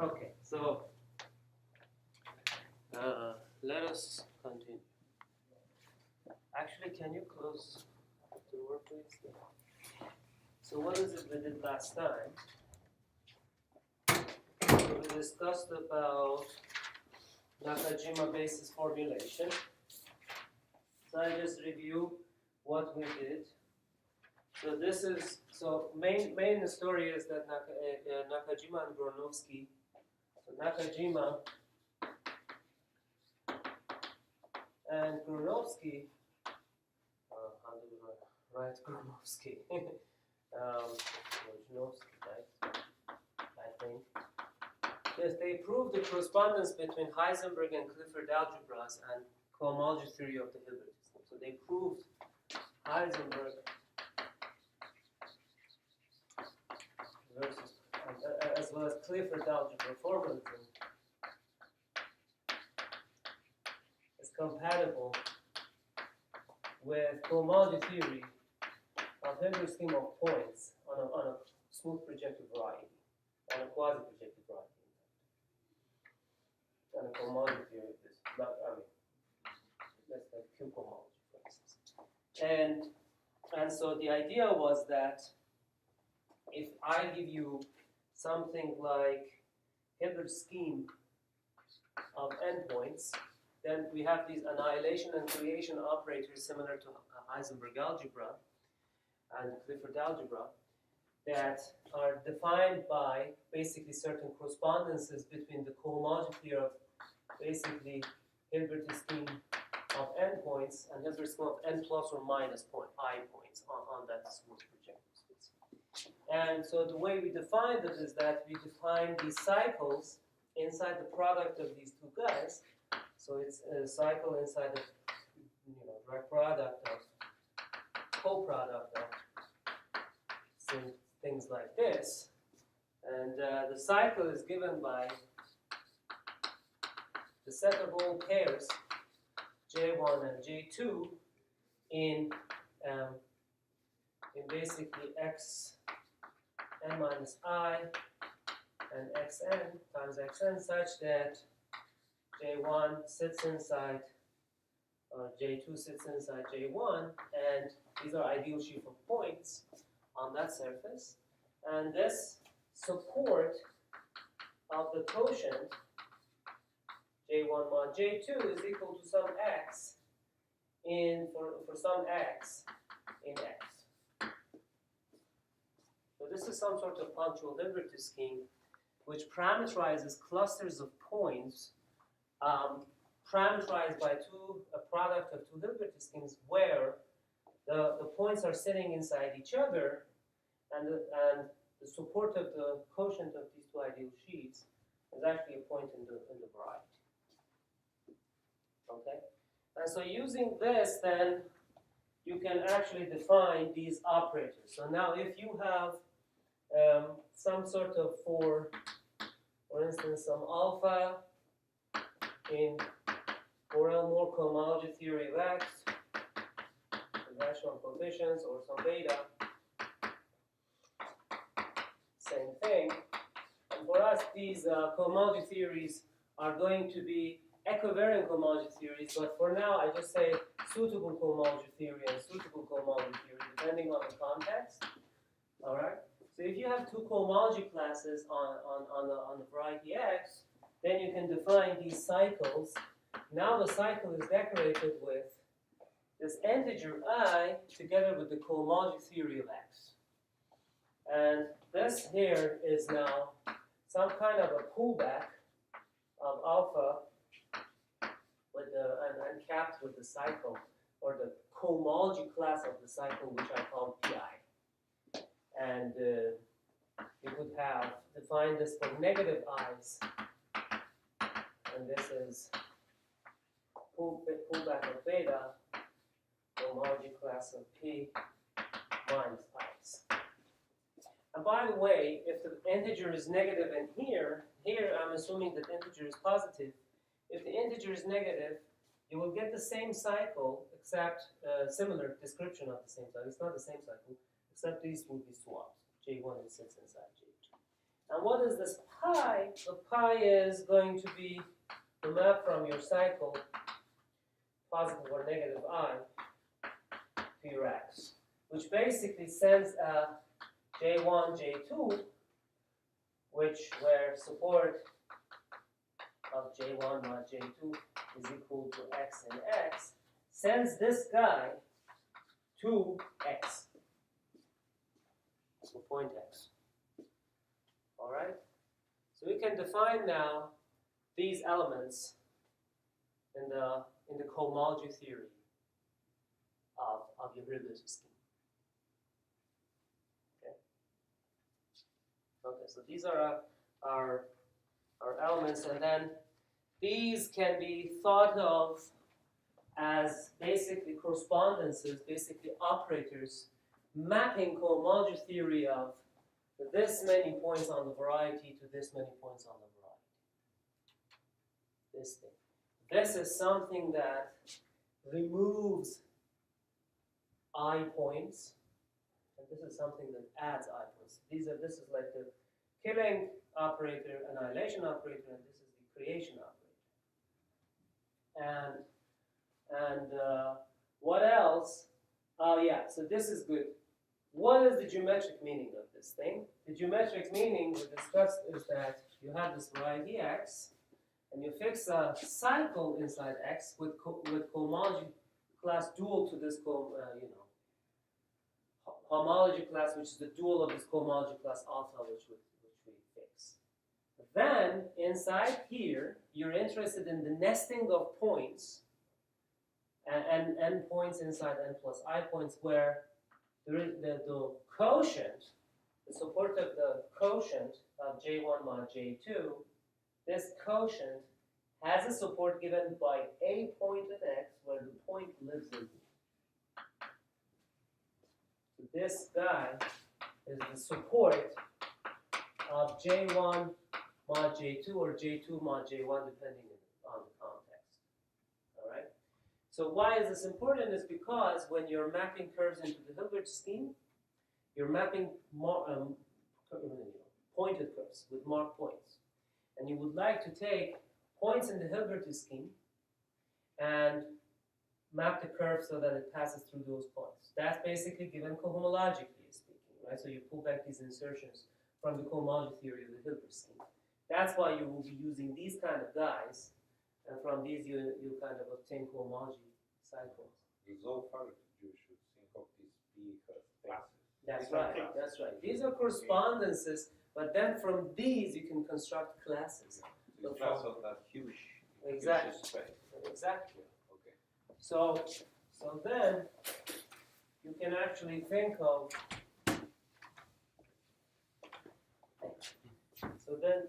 Okay, so let us continue. Actually, can you close the door, please? So what is it we did last time? So we discussed about Nakajima Basis formulation. So I just review what we did. So this is, so main story is that Nakajima and Gronovsky. So Nakajima and Gronovsky, how do we write Gronovsky? Gronovsky, right? I think. Yes, they proved the correspondence between Heisenberg and Clifford algebras and cohomology theory of the Hilbert system. So they proved Heisenberg versus, as well as Clifford algebra formalism is compatible with cohomology theory of Hilbert scheme of points on a smooth projective variety, on a quasi-projective variety. And a cohomology theory of this, not, I mean, let's take Q cohomology, for instance. And so the idea was that if I give you something like Hilbert's scheme of endpoints, then we have these annihilation and creation operators similar to Heisenberg algebra and Clifford algebra that are defined by basically certain correspondences between the cohomology theory of basically Hilbert's scheme of endpoints and Hilbert's scheme of n plus or minus I points on that smooth projective space. And so the way we defined it is that we define these cycles inside the product of these two guys. So it's a cycle inside the direct product of co-product of things like this. And the cycle is given by the set of all pairs J1 and J2 in basically x n minus I and xn times xn such that J1 sits inside J2 sits inside J1, and these are ideal sheaf of points on that surface. And this support of the quotient J1 mod J2 is equal to some x for some x in x. So this is some sort of punctual Hilbert scheme which parameterizes clusters of points parameterized by a product of two Hilbert schemes where the points are sitting inside each other, and the support of the quotient of these two ideal sheets is actually a point in the variety. Okay, and so using this, then you can actually define these operators. So now, if you have some sort of for instance, some alpha in 4L more cohomology theory of X, rational coefficients, or some beta, same thing. And for us, these cohomology theories are going to be equivariant cohomology theories, but for now, I just say suitable cohomology theory and suitable cohomology theory, depending on the context. All right. So if you have two cohomology classes on the variety X, then you can define these cycles. Now the cycle is decorated with this integer I together with the cohomology theory of X. And this here is now some kind of a pullback of alpha with and capped with the cycle, or the cohomology class of the cycle, which I call Pi. And you could have defined this for negative i's, and this is pullback of beta, cohomology class of P minus i's. And by the way, if the integer is negative in here I'm assuming that the integer is positive. If the integer is negative, you will get the same cycle, except similar description of the same cycle. It's not the same cycle, except these will be swapped. J1 sits inside J2. And what is this pi is going to be the map from your cycle, positive or negative I, to your x, which basically sends a J1, J2, where support of J1 mod J2 is equal to x and x, sends this guy to x, to point x. All right? So we can define now these elements in the cohomology theory of your Hilbert scheme. Okay, so these are our elements, and then these can be thought of as basically correspondences, basically operators, mapping cohomology theory of this many points on the variety to this many points on the variety. This thing. This is something that removes I points, and this is something that adds I points. This is like the killing operator, annihilation operator, and this is the creation operator. And what else? Oh yeah, so this is good. What is the geometric meaning of this thing? The geometric meaning we discussed is that you have this variety x, and you fix a cycle inside x with cohomology class dual to this homology class, which is the dual of this cohomology class alpha, which we fix. Then inside here, you're interested in the nesting of points and n points inside n plus I points, where the quotient, the support of the quotient of J1 mod J2, this quotient has a support given by a point in x where the point lives in. So this guy is the support of J1 mod J2 or J2 mod J1 depending on the context. All right? So why is this important? Is because when you're mapping curves into the Hilbert scheme, you're mapping pointed curves with marked points. And you would like to take points in the Hilbert scheme and map the curve so that it passes through those points. That's basically given cohomologically speaking, right? So you pull back these insertions from the cohomology theory of the Hilbert scheme. That's why you will be using these kind of guys, and from these you kind of obtain cohomology cycles. So far, you should think of these P as classes. That's right. That's right. These are correspondences, but then from these you can construct classes. So it's class of that huge, exactly. Huge space. Exactly. Okay. So then you can actually think of. So then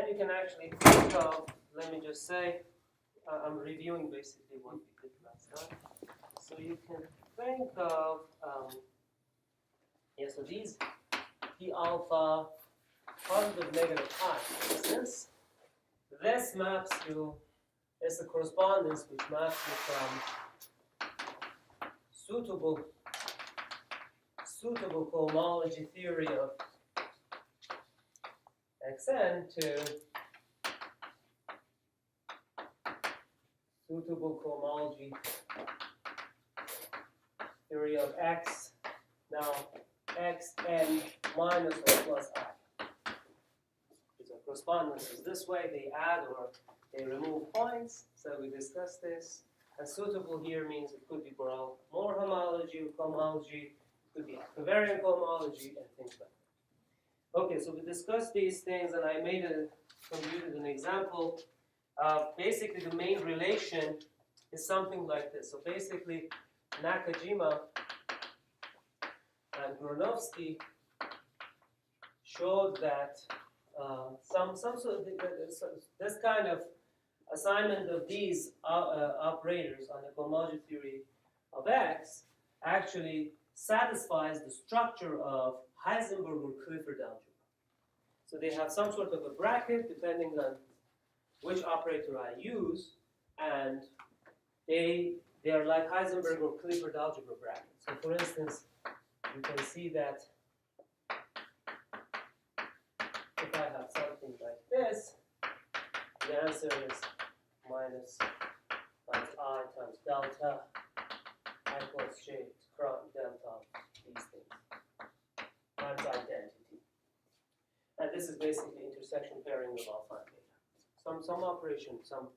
you can actually think of. Let me just say, I'm reviewing basically what we did last time. So you can think of. So these P alpha positive negative I, for instance, this maps you, is a correspondence which maps you from suitable cohomology theory of Xn to suitable cohomology theory of X, now Xn minus or plus I. These are correspondences. This way they add or they remove points. So we discussed this. And suitable here means it could be more homology or cohomology, it could be covariant cohomology, and things like that. Okay, so we discussed these things, and I computed an example. Basically, the main relation is something like this. So basically, Nakajima and Grunovsky showed that this kind of assignment of these operators on the cohomology theory of X actually satisfies the structure of Heisenberg or Clifford algebra. So they have some sort of a bracket depending on which operator I use, and they are like Heisenberg or Clifford algebra brackets. So for instance, you can see that the answer is minus times I times delta equals J cross delta of these things times identity. And this is basically intersection pairing of alpha and beta. Some operation, some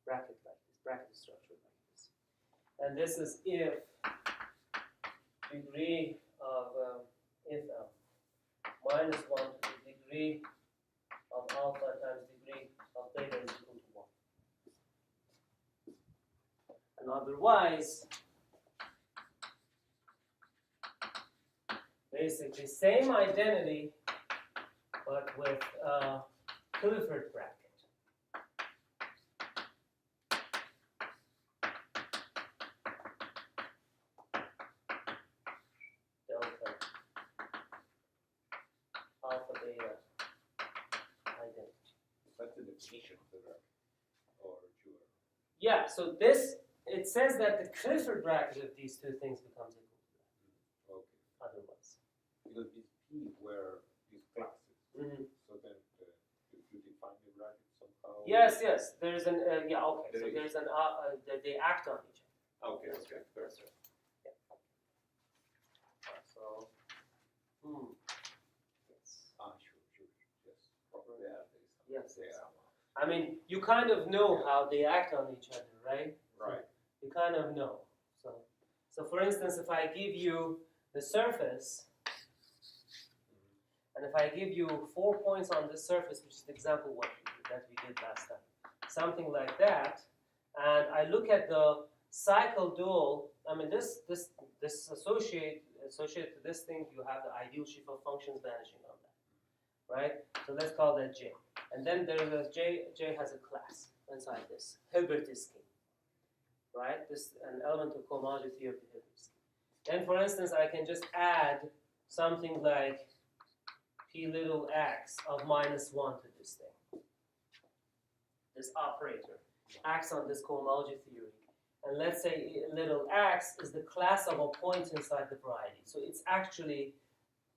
bracket like this, bracket structure like this. And this is if degree of if minus 1 to the degree of alpha times degree of beta is equal to 1. And otherwise, basically same identity but with Clifford bracket. Delta alpha beta identity. That's the definition of the bracket, or Jura. Yeah, so this, it says that the Clifford bracket of these two things becomes equal to that. Okay. Otherwise. Because these P were these classes. Mm-hmm. So then you define the bracket somehow? Yes, yes. There's an yeah. Okay. There So is. there's an they act on each other. Okay, okay, That's perfect. right. Yeah. So. Yes. Sure. Yes. Probably there is some. Yes. Yeah. I mean, you kind of know how they act on each other, right? Right. You kind of know. So for instance, if I give you the surface, and if I give you 4 points on this surface, which is the example one that we did last time, something like that, and I look at the cycle dual, I mean this associated to this thing, you have the ideal sheaf of functions vanishing on that, right? So let's call that J. And then there is a J has a class inside this Hilbert scheme, right? This an element of cohomology theory of the Hilbert scheme. Then, for instance, I can just add something like P little x of minus 1 to this thing. This operator acts on this cohomology theory. And let's say little x is the class of a point inside the variety. So it's actually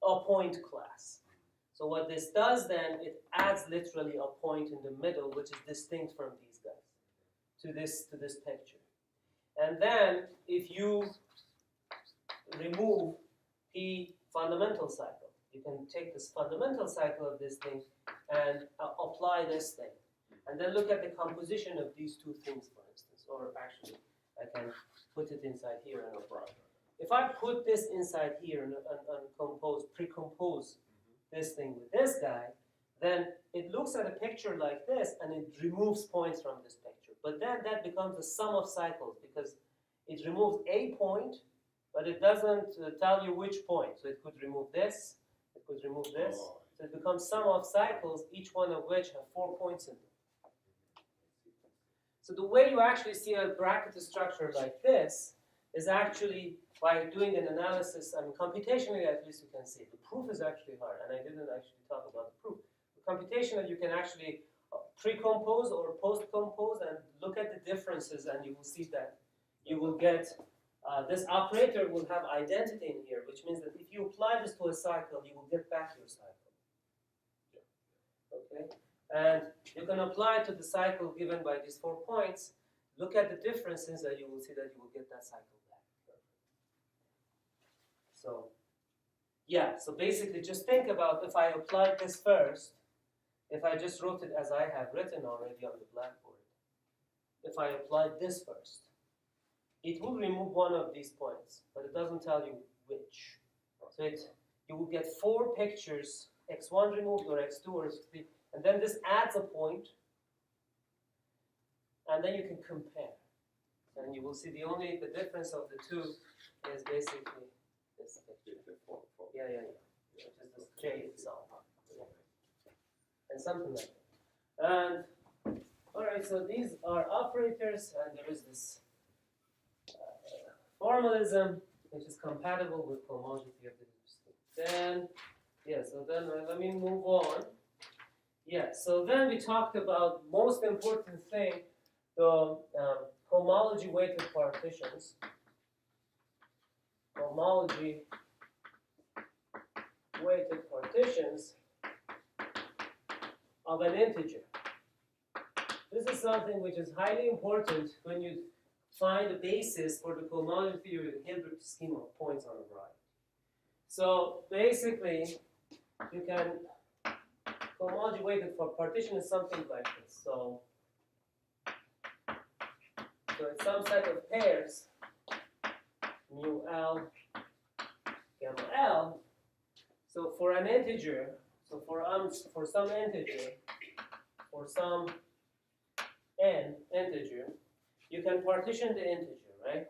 a point class. So what this does then, it adds literally a point in the middle, which is distinct from these guys, to this picture. And then if you remove P fundamental cycle, you can take this fundamental cycle of this thing and apply this thing. And then look at the composition of these two things, for instance. Or actually, I can put it inside here and apply. If I put this inside here and pre-compose this thing with this guy, then it looks at a picture like this and it removes points from this picture. But then that becomes the sum of cycles because it removes a point, but it doesn't tell you which point. So it could remove this, it could remove this. So it becomes sum of cycles, each one of which have 4 points in them. So the way you actually see a bracket structure like this is actually by doing an analysis. I mean, computationally, at least you can see. The proof is actually hard, and I didn't actually talk about the proof. But computationally, you can actually pre-compose or post-compose and look at the differences, and you will see that you will get this operator will have identity in here, which means that if you apply this to a cycle, you will get back your cycle. Okay? And you can apply it to the cycle given by these 4 points. Look at the differences, and you will see that you will get that cycle back. So, yeah, so basically just think about if I applied this first, if I just wrote it as I have written already on the blackboard, if I applied this first, it will remove one of these points, but it doesn't tell you which. So you will get 4 pictures, x1 removed or x2 or x3, and then this adds a point, and then you can compare. And you will see the difference of the two is basically this picture. Yeah. Which is this J itself. Yeah. And something like that. And, all right, so these are operators, and there is this formalism, which is compatible with cohomology theory. Then, yeah, so then let me move on. Yeah, so then we talked about most important thing, the homology weighted partitions. Homology weighted partitions of an integer. this is something which is highly important when you find a basis for the cohomology theory of the Hilbert scheme of points on a variety. So basically, you can cohomology weighted for partition is something like this. So it's some set of pairs, mu L, gamma L. So for an integer, so for some integer, for some n integer, you can partition the integer, right?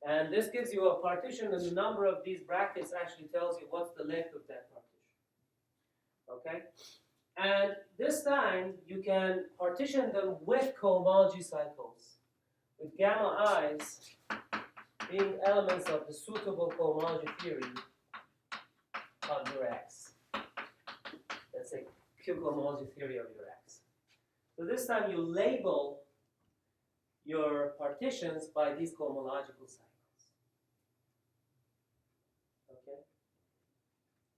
And this gives you a partition, and the number of these brackets actually tells you what's the length of that partition. Okay? And this time, you can partition them with cohomology cycles, with gamma i's being elements of the suitable cohomology theory of your X. Let's say Q cohomology theory of your X. So this time you label your partitions by these cohomological cycles. Okay?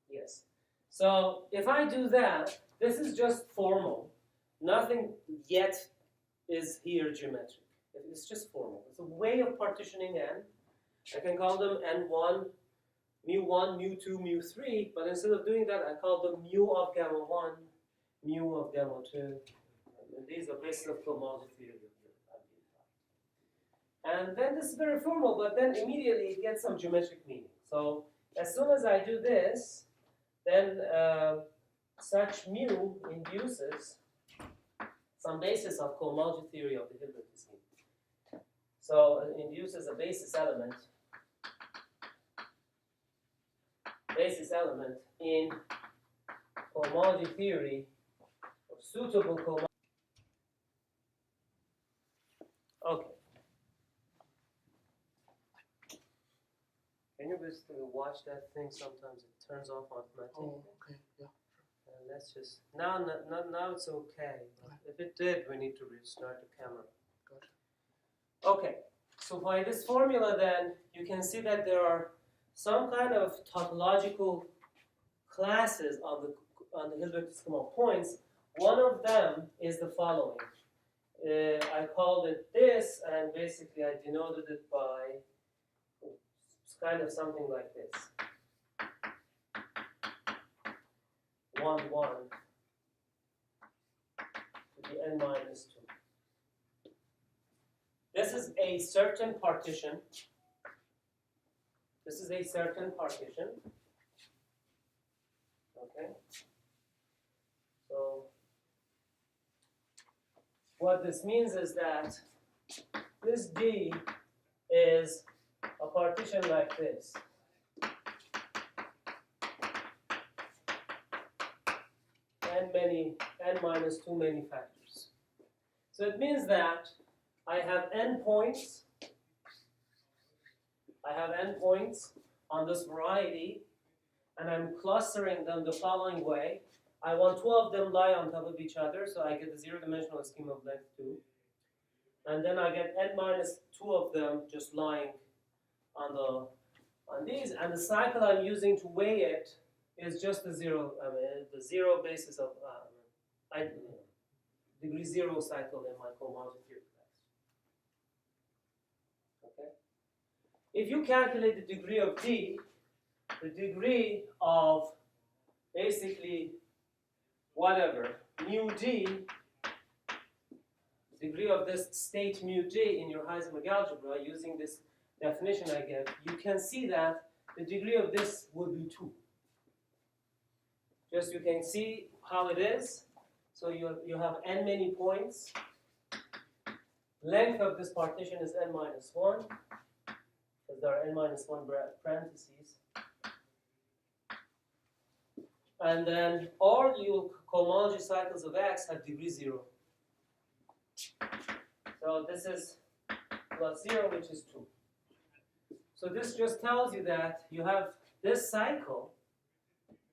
Yes. So if I do that, this is just formal. Nothing yet is here geometric. It's just formal. It's a way of partitioning n. I can call them n1, mu1, mu2, mu3, but instead of doing that, I call them mu of gamma 1, mu of gamma 2. And these are bases of cohomology theory. And then this is very formal, but then immediately it gets some geometric meaning. So as soon as I do this, then such mu induces some basis of cohomology theory of the Hilbert scheme. So it induces a basis element in cohomology theory of suitable cohomology. Okay. Can you just watch that thing? Sometimes it turns off automatically. Oh, okay, yeah. And let's just now it's okay. But if it did, we need to restart the camera. Gotcha. Okay. So by this formula, then you can see that there are some kind of topological classes on the Hilbert scheme of points. One of them is the following. I called it this, and basically I denoted it by kind of something like this. 1, 1 to the n minus 2. This is a certain partition. This is a certain partition. Okay. So what this means is that this D is a partition like this. N minus 2 many factors. So it means that I have n points. I have n points on this variety, and I'm clustering them the following way. I want 2 of them lie on top of each other, so I get the zero-dimensional scheme of length 2. And then I get n minus 2 of them just lying on these, and the cycle I'm using to weigh it is just the zero basis of degree 0 cycle in my cohomology theory class. Okay. If you calculate the degree of D, the degree of basically whatever mu D, degree of this state mu D in your Heisenberg algebra using this definition I gave, you can see that the degree of this would be 2. Just you can see how it is. So you have n many points. Length of this partition is n minus 1, because there are n minus 1 parentheses. And then all your cohomology cycles of X have degree 0. So this is plus 0, which is 2. So this just tells you that you have this cycle.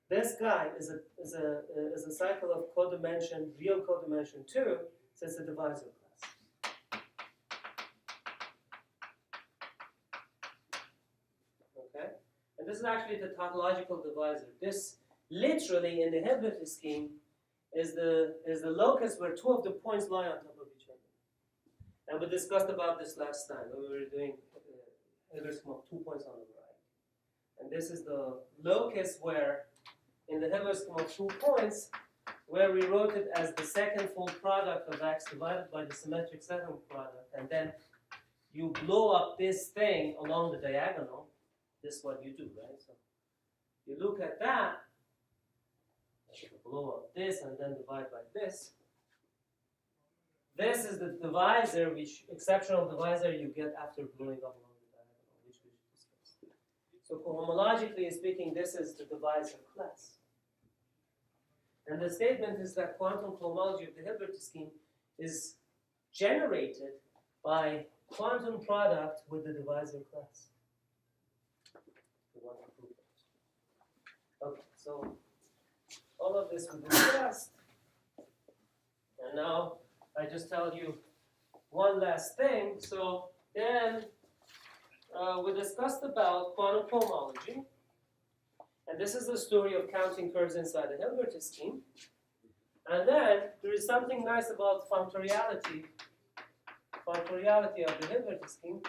This guy is a cycle of codimension, real codimension 2, so it's a divisor class. Okay? And this is actually the tautological divisor. This literally in the Hilbert scheme is the locus where two of the points lie on top of each other. And we discussed about this last time when we were doing Hilbert scheme of 2 points on the right. And this is the locus where, in the Hilbert scheme of 2 points, where we wrote it as the second full product of x divided by the symmetric second product, and then you blow up this thing along the diagonal. This is what you do, right? So you look at that, you blow up this and then divide by this. This is the divisor, which exceptional divisor you get after blowing up along the diagonal, which we discussed. So cohomologically speaking, this is the divisor class. And the statement is that quantum cohomology of the Hilbert scheme is generated by quantum product with the divisor class. We want to prove that. Okay, so all of this we discussed. And now I just tell you one last thing. So then we discussed about quantum cohomology. And this is the story of counting curves inside the Hilbert scheme. And then there is something nice about functoriality of the Hilbert scheme.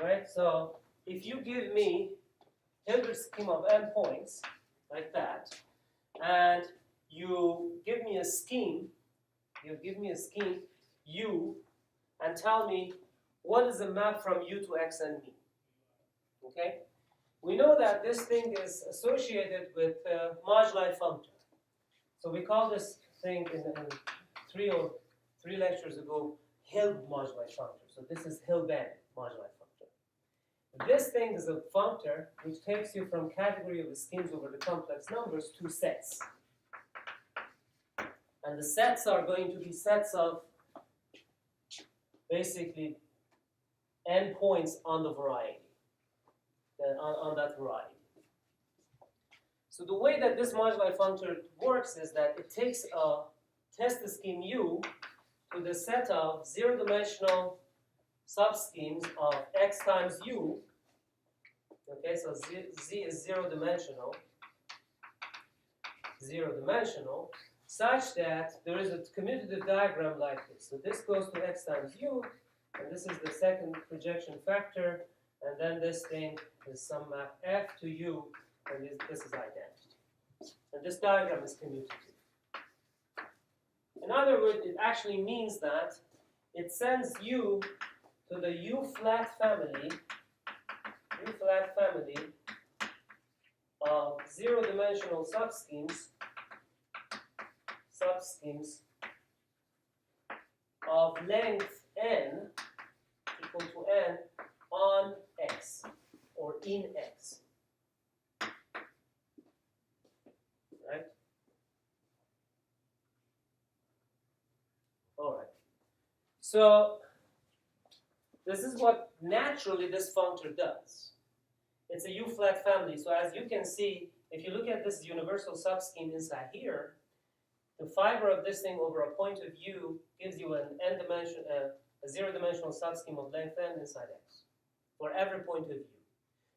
Right? So if you give me Hilbert scheme of n points, like that, and you give me a scheme, U, and tell me what is the map from U to X and me. Okay? We know that this thing is associated with moduli functor. So we call this thing in three lectures ago Hilb moduli functor. So this is Hilben moduli functor. This thing is a functor which takes you from category of the schemes over the complex numbers to sets. And the sets are going to be sets of basically n points on the variety, on that variety. So the way that this moduli functor works is that it takes a test scheme U to the set of zero-dimensional subschemes of x times U. Okay, so Z is zero-dimensional, such that there is a commutative diagram like this. So this goes to x times U, and this is the second projection factor, and then this thing is some map F to U, and this is identity. And this diagram is commutative. In other words, it actually means that it sends U to the U-flat family of zero-dimensional subschemes of length n equal to n on X or in X. Right? All right. So this is what naturally this functor does. It's a U-flat family. So as you can see, if you look at this universal subscheme inside here, the fiber of this thing over a point of U gives you a zero-dimensional subscheme of length n inside X for every point of U.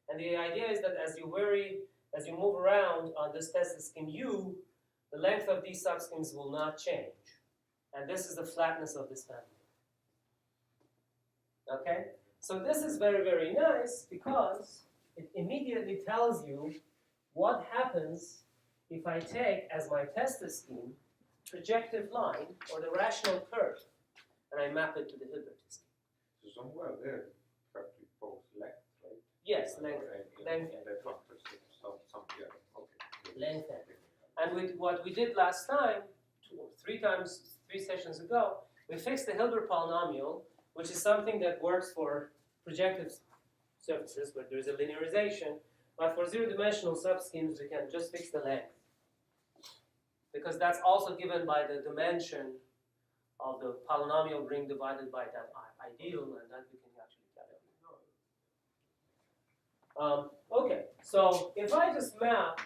And the idea is that as you move around on this test scheme U, the length of these subschemes will not change. And this is the flatness of this family. Okay? So this is very, very nice because it immediately tells you what happens if I take as my test scheme projective line or the rational curve and I map it to the Hilbert scheme. So somewhere there have to pose length, right? Yes, length. And that factor some yeah, okay. Length n. And with what we did last time, three sessions ago, we fixed the Hilbert polynomial, which is something that works for projective surfaces where there is a linearization, but for zero-dimensional subschemes, we can just fix the length. Because that's also given by the dimension of the polynomial ring divided by that ideal, and that we can actually calculate. Okay, so if I just map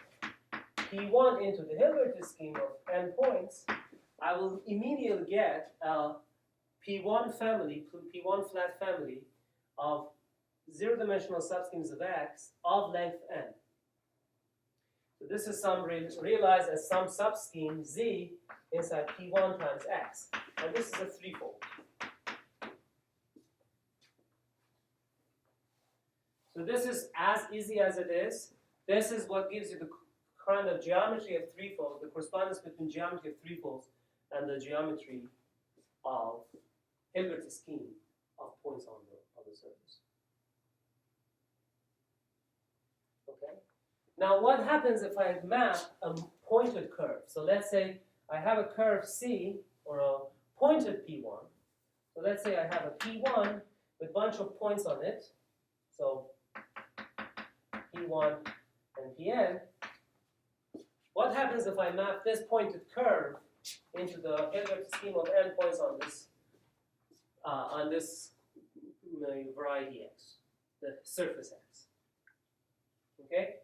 P1 into the Hilbert scheme of n points, I will immediately get a P1 flat family of zero-dimensional subschemes of X of length n. So this is realized as some subscheme Z inside P1 times X. And this is a threefold. So this is as easy as it is. This is what gives you the kind of geometry of threefolds, the correspondence between geometry of threefolds and the geometry of Hilbert's scheme of points on the surface. Okay. Now what happens if I map a pointed curve? So let's say I have a curve C, or a pointed P1. So let's say I have a P1 with a bunch of points on it. So P1 and Pn. What happens if I map this pointed curve into the Hilbert scheme of n points on this variety X, the surface X? Okay?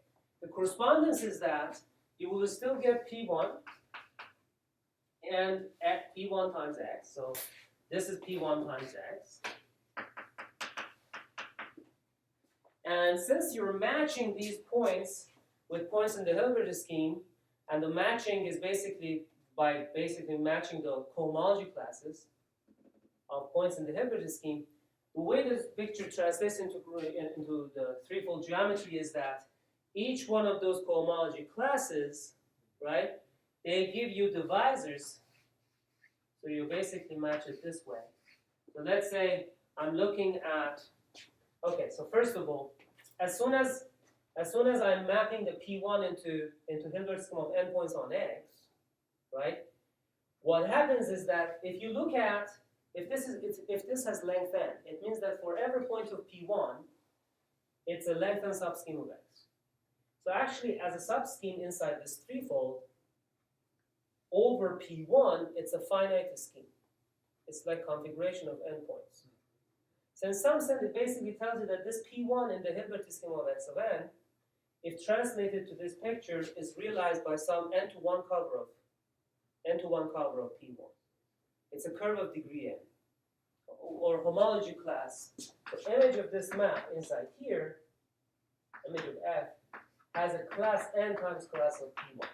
The correspondence is that you will still get P1 and at P1 times X. So this is P1 times X. And since you're matching these points with points in the Hilbert scheme, and the matching is by matching the cohomology classes of points in the Hilbert scheme, the way this picture translates into the threefold geometry is that each one of those cohomology classes, right, they give you divisors. So you basically match it this way. So let's say I'm looking at, okay, so first of all, as soon as I'm mapping the P1 into Hilbert's scheme of n points on X, right? What happens is that if you look at, if this has length n, it means that for every point of P1, it's a length n subscheme of X. So actually, as a subscheme inside this threefold, over P1, it's a finite scheme. It's like configuration of endpoints. So in some sense, it basically tells you that this P1 in the Hilbert scheme of X of n, if translated to this picture, is realized by some n to 1 cover of P1. It's a curve of degree n, or homology class. The image of this map inside here, image of F, has a class n times class of P1.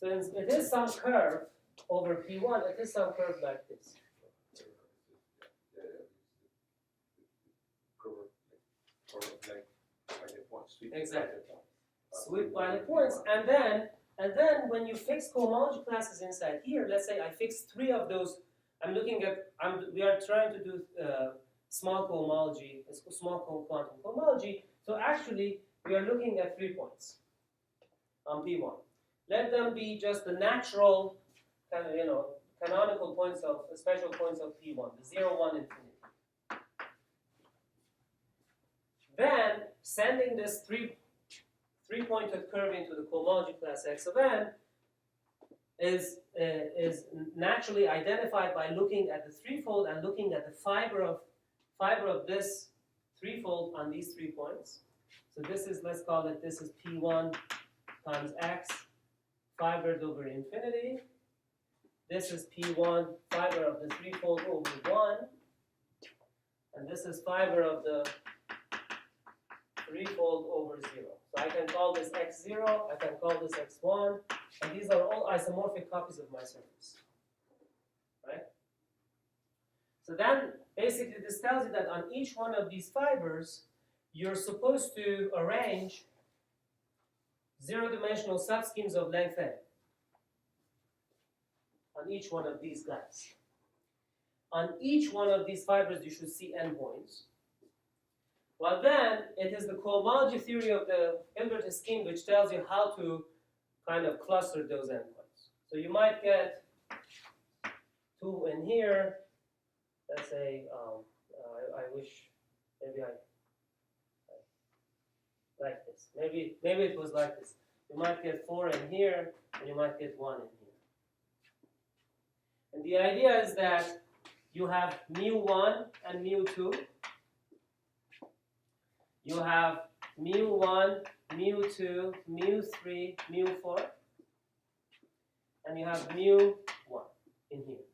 So it is some curve over P1, it is some curve like this. Exactly. Sweep by the points, and then when you fix cohomology classes inside here, let's say I fix 3 of those. We are trying to do small cohomology, small quantum cohomology. So actually, we are looking at 3 points on P1. Let them be just the natural kind of canonical points of special points of P1, the 0, 1, infinity. Then sending this three-pointed curve into the cohomology class X of n is naturally identified by looking at the threefold and looking at the fiber of this threefold on these 3 points. So this is, let's call it, this is P1 times X fibered over infinity. This is P1 fiber of the threefold over 1. And this is fiber of the threefold over 0. So I can call this x0, I can call this x1, and these are all isomorphic copies of my surface. Right? So then, basically, this tells you that on each one of these fibers, you're supposed to arrange zero-dimensional subschemes of length n on each one of these guys. On each one of these fibers, you should see endpoints. Well, then, it is the cohomology theory of the Hilbert scheme which tells you how to kind of cluster those endpoints. So you might get 2 in here. Let's say, I wish, maybe I like this. Maybe it was like this. You might get 4 in here, and you might get 1 in here. And the idea is that you have mu1 and mu2. You have mu1, mu2, mu3, mu4, and you have mu1 in here.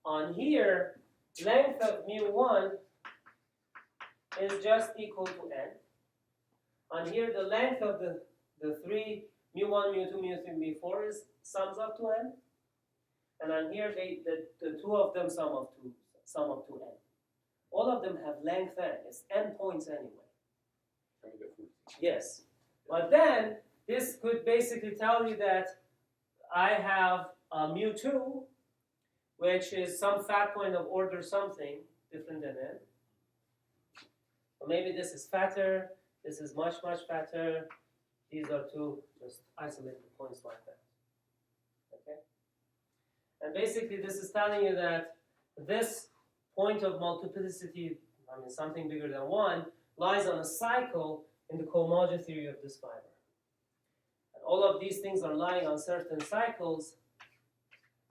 On here, length of mu1 is just equal to n. On here, the length of the three mu1, mu2, mu3, mu4 sums up to n. And on here, the two of them sum up to n. All of them have length n. It's n points anyway. Show me the full thing. Yes. But then, this could basically tell you that I have a mu2, which is some fat point of order something different than n. Or maybe this is fatter, this is much, much fatter. These are two just isolated points like that. Okay? And basically, this is telling you that this point of multiplicity, I mean something bigger than 1, lies on a cycle in the cohomology theory of this fiber. And all of these things are lying on certain cycles,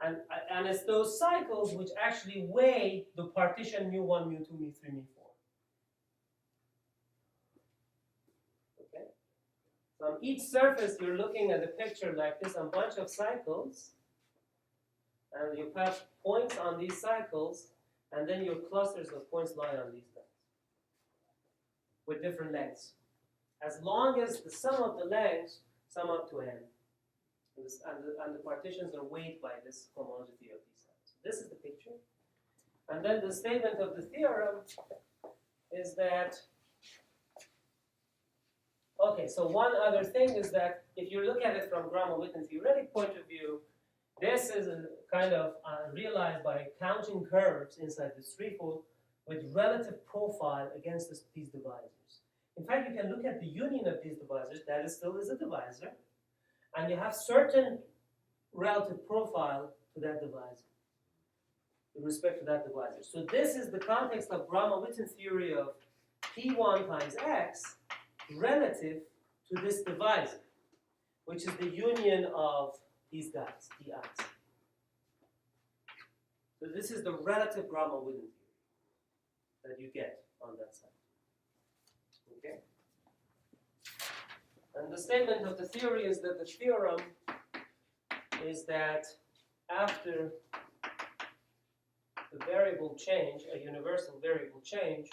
and it's those cycles which actually weigh the partition mu1, mu2, mu3, mu4. Okay? So on each surface, you're looking at a picture like this, a bunch of cycles, and you have points on these cycles, and then your clusters of points lie on these things with different lengths. As long as the sum of the lengths sum up to n, and the partitions are weighed by this homology theory of these lengths. This is the picture. And then the statement of the theorem is that, okay, so one other thing is that if you look at it from Gromov-Witten theoretic point of view, this is a kind of realized by counting curves inside this threefold with relative profile against these divisors. In fact, you can look at the union of these divisors, that still is a divisor, and you have certain relative profile to that divisor, with respect to that divisor. So this is the context of Gromov-Witten theory of P1 times x relative to this divisor, which is the union of these guys, di's. So this is the relative Gromov-Witten theory that you get on that side. Okay? And the statement of the theory is that the theorem is that after the variable change, a universal variable change,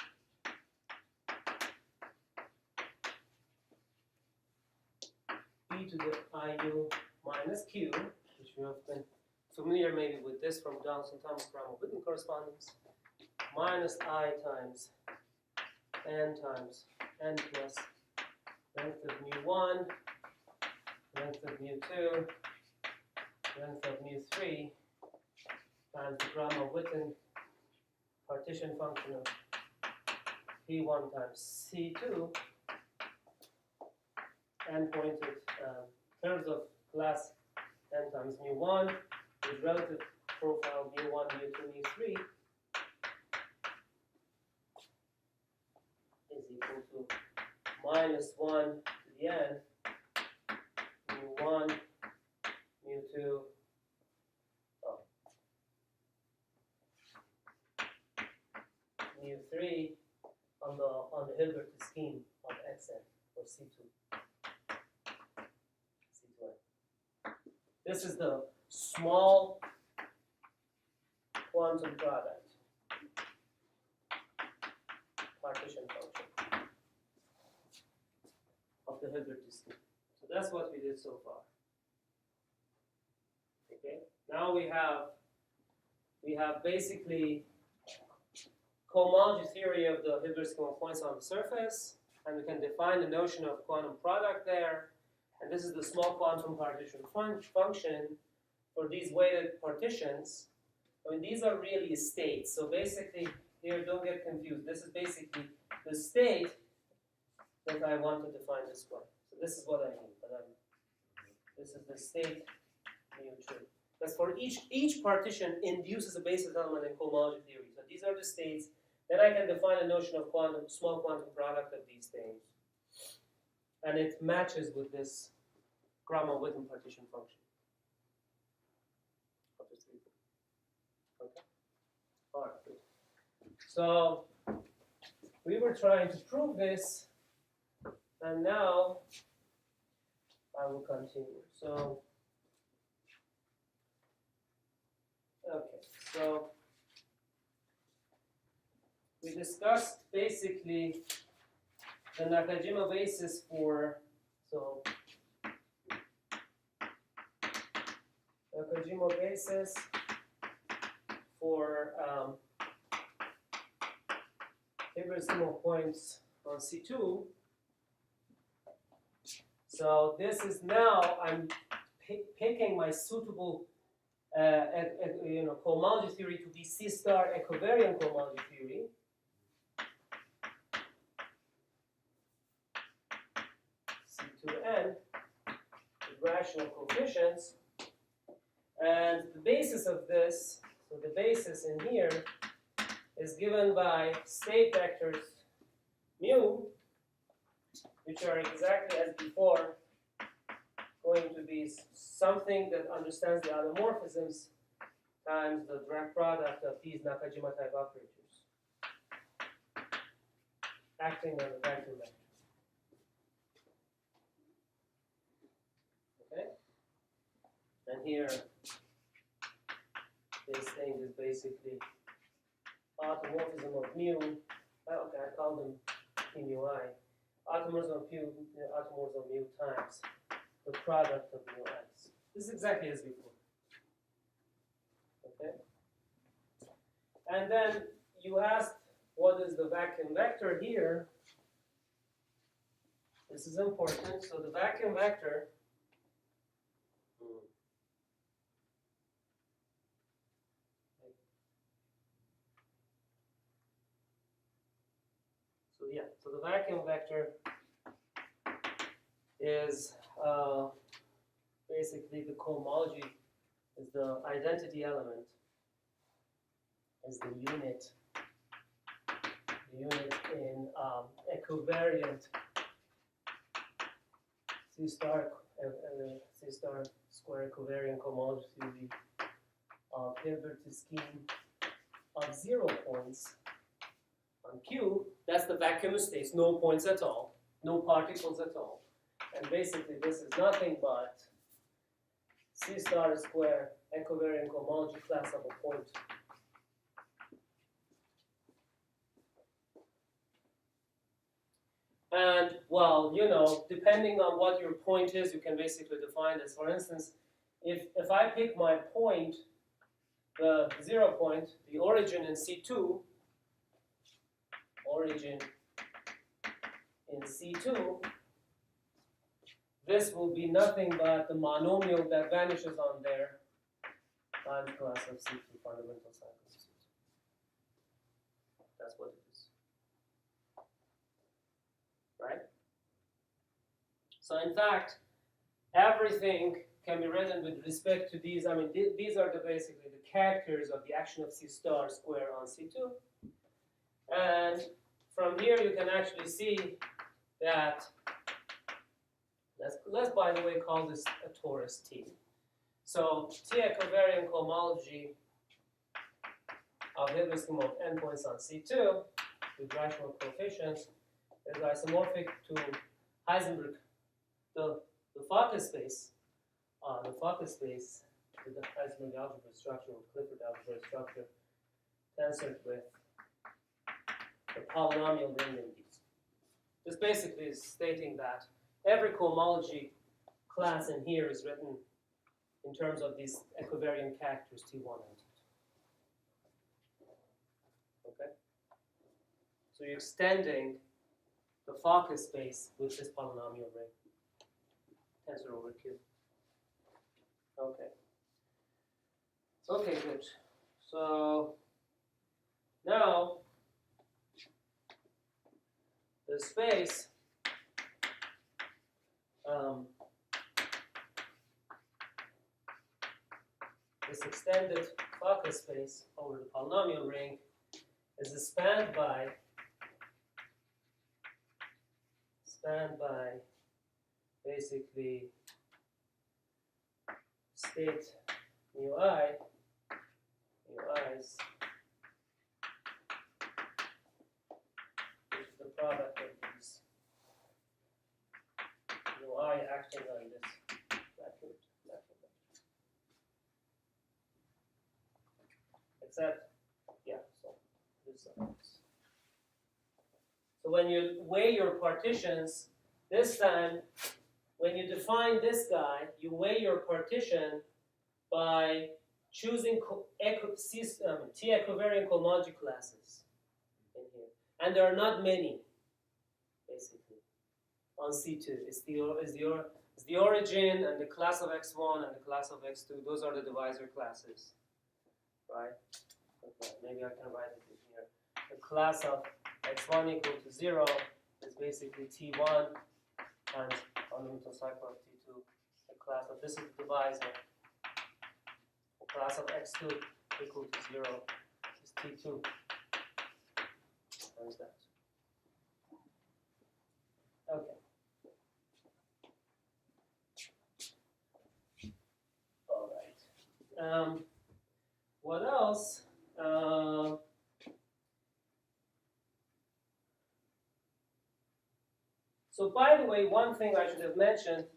e to the iu minus q, which you have been familiar maybe with this from Donaldson-Thomas Gromov-Witten correspondence, minus I times n plus length of mu1, length of mu2, length of mu3, times the Gromov-Witten partition function of P1 times C2, n pointed terms of class n times mu1 with relative profile mu1, mu2, mu3 is equal to minus 1 to the n, mu1, mu2, mu3 on the Hilbert scheme of xn or C2. This is the small quantum product partition function of the Hilbert scheme. So that's what we did so far. Okay. Now we have basically cohomology theory of the Hilbert scheme of points on the surface, and we can define the notion of quantum product there. And this is the small quantum partition function for these weighted partitions. I mean, these are really states. So basically, here, don't get confused. This is basically the state that I want to define this way. So this is what I mean. This is the state mu2. Because for each partition induces a basis element in cohomology theory. So these are the states. Then I can define a notion of small quantum product of these things. And it matches with this Gromov-Witten partition function. Okay. All right. Good. So we were trying to prove this, and now I will continue. So okay. So we discussed basically the Nakajima basis for, so Nakajima basis for irreducible points on C2. So this is now I'm picking my suitable cohomology theory to be C star equivariant cohomology theory. C2n with rational coefficients. And the basis of this, so the basis in here is given by state vectors mu, which are exactly as before going to be something that understands the automorphisms times the direct product of these Nakajima type operators acting on the vector vector. Okay? And here, this thing is basically automorphism of mu. Okay, I call them P mu I. Automorphism of mu times the product of mu i's. This is exactly as before. Okay? And then you asked what is the vacuum vector here. This is important. So the vacuum vector so the vacuum vector is basically the cohomology, is the identity element, is the unit in equivariant C star square equivariant cohomology theory of Hilbert's scheme of 0 points on Q. That's the vacuum states, no points at all, no particles at all. And basically this is nothing but C star square equivariant cohomology class of a point. And well, depending on what your point is, you can basically define this. For instance, if I pick my point, the 0 point, the origin in C2, this will be nothing but the monomial that vanishes on there times class of C2 fundamental cycles. That's what it is. Right? So in fact, everything can be written with respect to these. I mean, these are basically the characters of the action of C star square on C2. And from here you can actually see that, let's by the way call this a torus T. So T equivariant cohomology of Hilbert's scheme of n points on C2 with rational coefficients is isomorphic to Heisenberg, the Fokker space, with the Heisenberg algebra structure or Clifford algebra structure tensored with the polynomial ring in these. This basically is stating that every cohomology class in here is written in terms of these equivariant characters T1 and T2. Okay? So you're extending the Fokker space with this polynomial ring. Tensor over Q. Okay. Okay, good. So now the space this extended Fokker space over the polynomial ring is spanned by basically state mu i's which is the product of these mu I acting on this vacuum. Except, yeah, so this. So when you weigh your partitions, this time, when you define this guy, you weigh your partition by choosing T-equivariant cohomology classes in here. And there are not many, basically, on C2. It's the origin and the class of x1 and the class of x2. Those are the divisor classes, right? Okay, maybe I can write it in here. The class of x1 equal to 0 is basically T1 and fundamental cycle of T2. The class of, this is the divisor. The class of x2 equal to 0 is T2. How's that? Okay. All right. What else? So by the way, one thing I should have mentioned,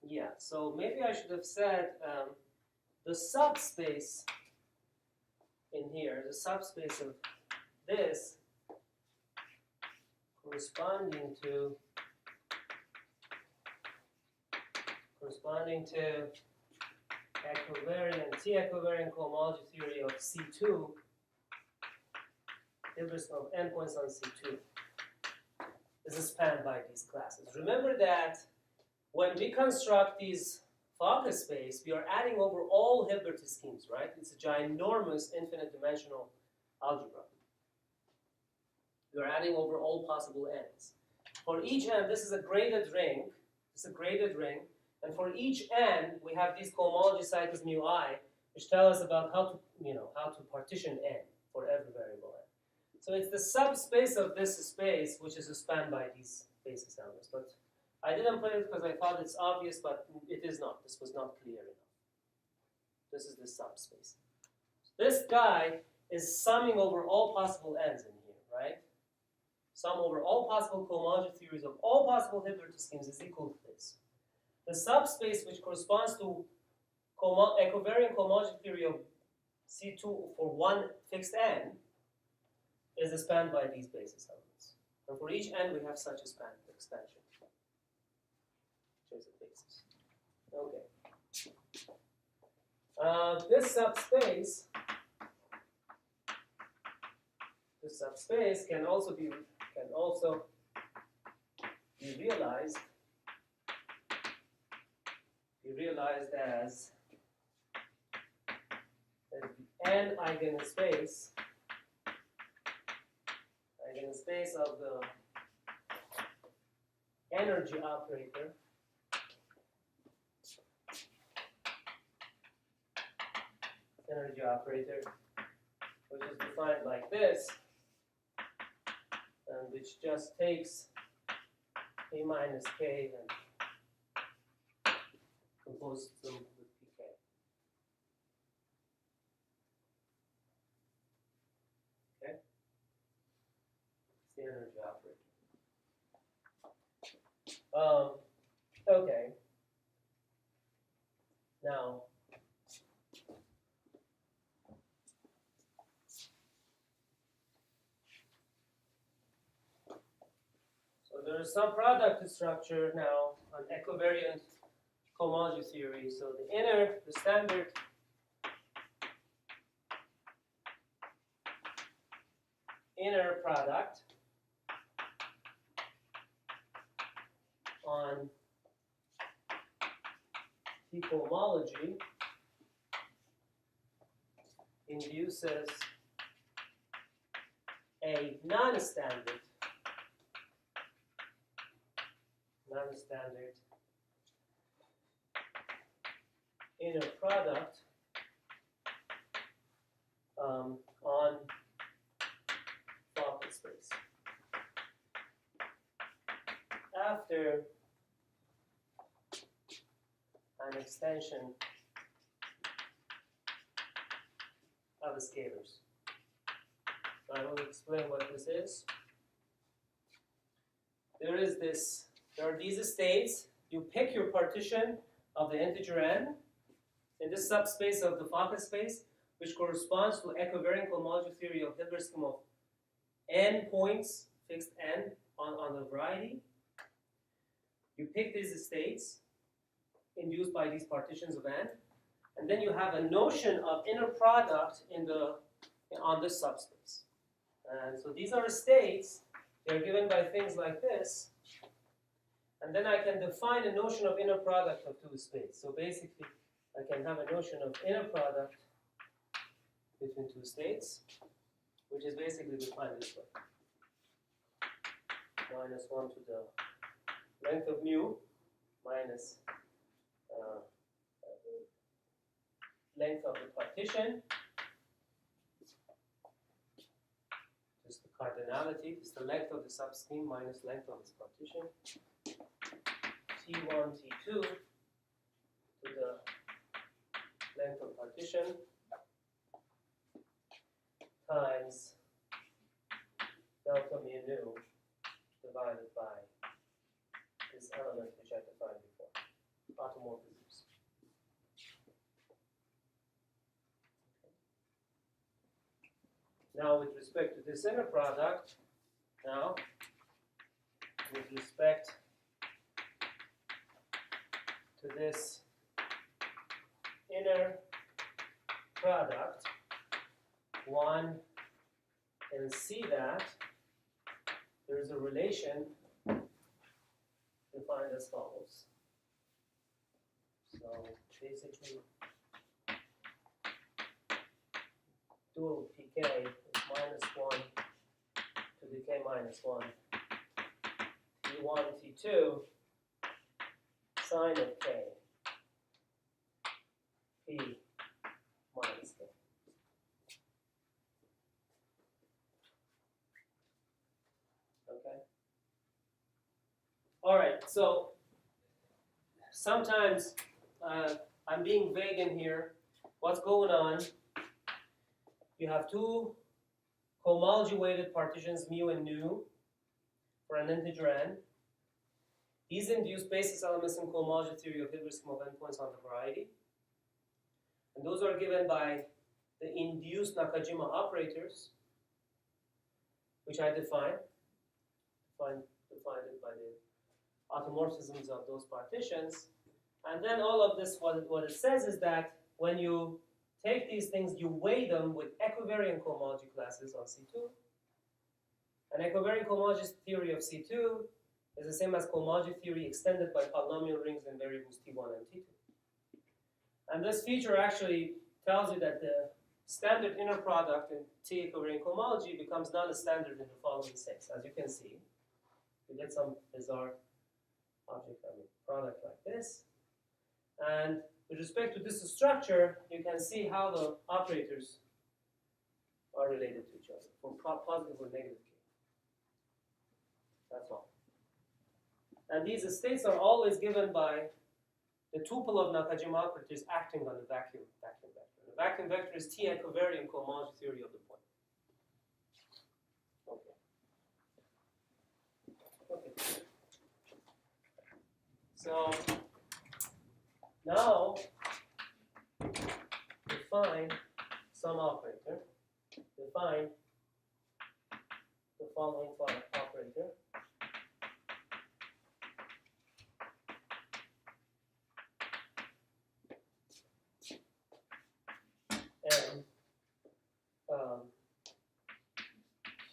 yeah, so maybe I should have said the subspace in here, the subspace of this corresponding to T-equivariant cohomology theory of C2, Hilbert's of endpoints on C2 is spanned by these classes. Remember that when we construct these focus space, we are adding over all Hilbert schemes, right? It's a ginormous infinite dimensional algebra. We are adding over all possible n's. For each n, this is a graded ring. And for each n, we have these cohomology cycles mu I, which tell us about how to partition n for every variable n. So it's the subspace of this space which is spanned by these basis elements. But I didn't put it because I thought it's obvious, but it is not. This was not clear enough. This is the subspace. This guy is summing over all possible n's in here, right? Sum over all possible cohomology theories of all possible Hilbert schemes is equal to this. The subspace which corresponds to equivariant cohomology theory of C2 for one fixed n is spanned by these basis elements. And for each n, we have such a span expansion. Which is a basis. Okay. This subspace can also be realized as the n eigenspace of the energy operator which is defined like this, and which just takes A minus K and composes them with PK. Okay? It's the energy operator. Okay. Now, so there is some product structure now on equivariant cohomology theory. So the standard inner product on T cohomology induces a non-standard inner product on focus space after an extension of the scalars. I will explain what this is. There are these states. You pick your partition of the integer n in this subspace of the focus space, which corresponds to equivariant cohomology theory of Hilbert scheme of n points, fixed n on the variety. You pick these states induced by these partitions of n, and then you have a notion of inner product on this subspace. And so these are states. They're given by things like this. And then I can define a notion of inner product of two states. So basically, I can have a notion of inner product between two states, which is basically defined this way. Minus 1 to the length of mu minus length of the partition. Just the cardinality. It's the length of the subscheme minus length of this partition. T1, T2 to the length of partition times delta mu nu divided by this element which I defined before, automorphisms. Now with respect to this inner product, with respect to this inner product, one can see that there is a relation defined as follows. So basically, dual pk is minus 1 to the k minus 1, t1, t2, sine of k, p minus k. Okay. All right. So sometimes I'm being vague in here. What's going on? You have two cohomology-weighted partitions, mu and nu, for an integer n. These induce basis elements in cohomology theory of Hilbert scheme of endpoints on the variety. And those are given by the induced Nakajima operators, which I defined it by the automorphisms of those partitions. And then all of this, what it says is that when you take these things, you weigh them with equivariant cohomology classes on C2. And equivariant cohomology theory of C2 is the same as cohomology theory extended by polynomial rings and variables T1 and T2. And this feature actually tells you that the standard inner product in T equivariant cohomology becomes non-standard in the following sense. As you can see, you get some bizarre product like this. And with respect to this structure, you can see how the operators are related to each other, from positive or negative k. That's all. And these states are always given by the tuple of Nakajima operators acting on the vacuum vector. The vacuum vector is T equivariant cohomology theory of the point. Okay. So now define some operator. Define the following operator. And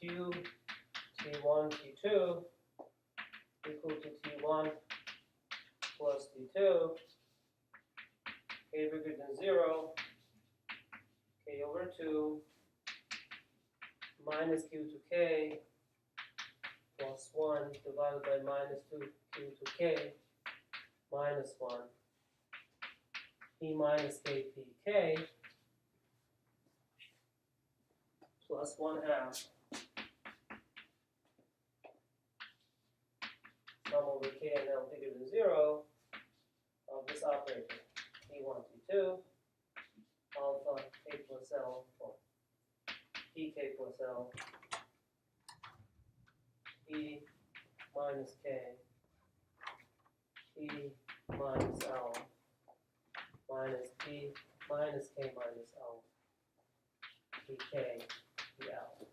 Q T1 T2 equal to T1 plus T2, k bigger than 0, k over 2, minus Q to k, plus 1 divided by minus 2Q to k, minus 1, p minus k p k, plus 1/2 sum over k and l bigger than 0 of this operator, T1, T2, alpha k plus l, or pk plus l, p minus k, p minus l, minus p minus k minus l, pk, pl.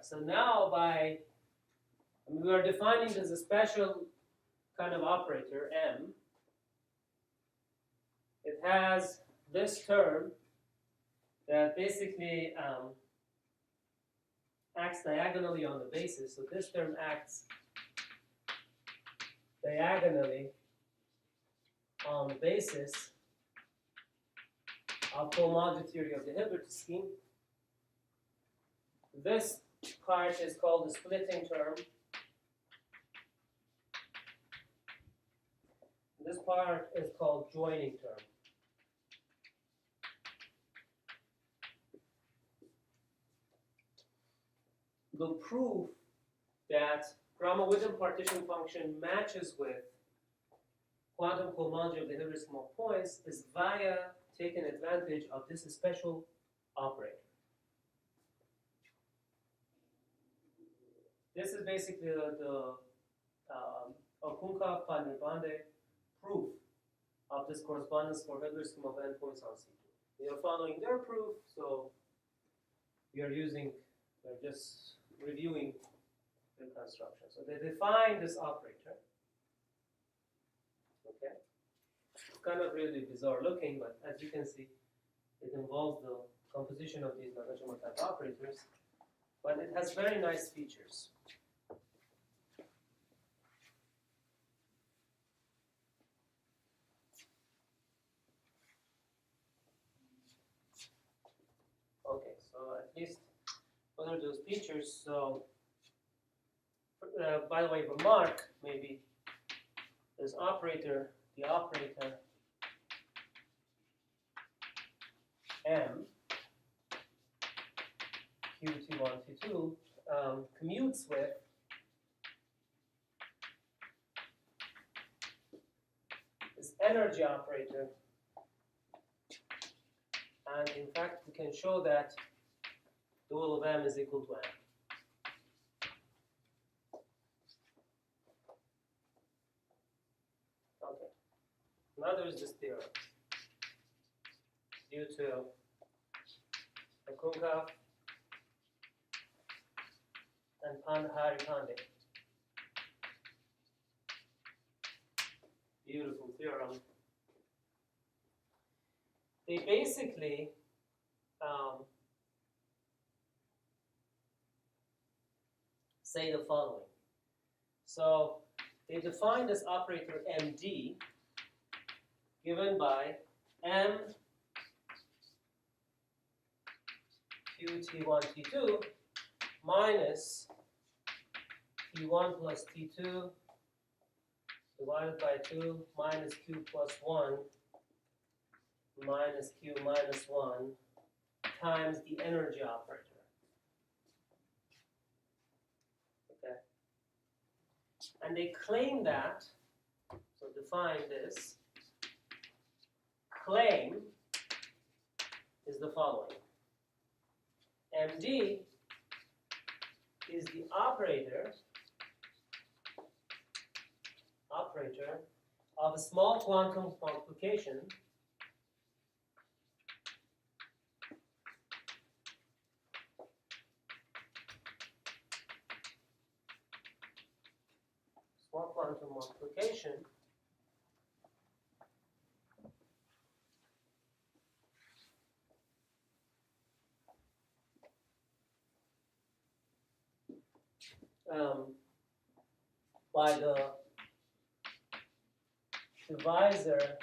so now we are defining this as a special kind of operator, M. It has this term that basically acts diagonally on the basis. So this term acts diagonally on the basis of cohomology theory of the Hilbert scheme. This part is called the splitting term. This part is called joining term. The proof that Gromov-Witten partition function matches with quantum cohomology of the Hilbert scheme of points is via taking advantage of this special operator. This is basically the Okunkov-Pannerbande proof of this correspondence for Hilbert scheme of endpoints on C2. We are following their proof, so we're just reviewing the construction. So they define this operator. Okay, it's kind of really bizarre looking, but as you can see, it involves the composition of these Nakajima type operators, but it has very nice features. Okay, so at least what are those features? So, by the way, remark maybe this operator, the operator M Q1, T2 commutes with this energy operator, and in fact we can show that dual of M is equal to M. Okay. Now there is this theorem due to Okunkov and Pannerbande. Beautiful theorem. They basically say the following. So they define this operator MD given by M Q T1 T2 minus T1 plus T2 divided by 2 minus Q plus 1 minus Q minus 1 times the energy operator. Okay. And they claim that, so define this, claim is the following. MD is the operator of a small quantum multiplication by the divisor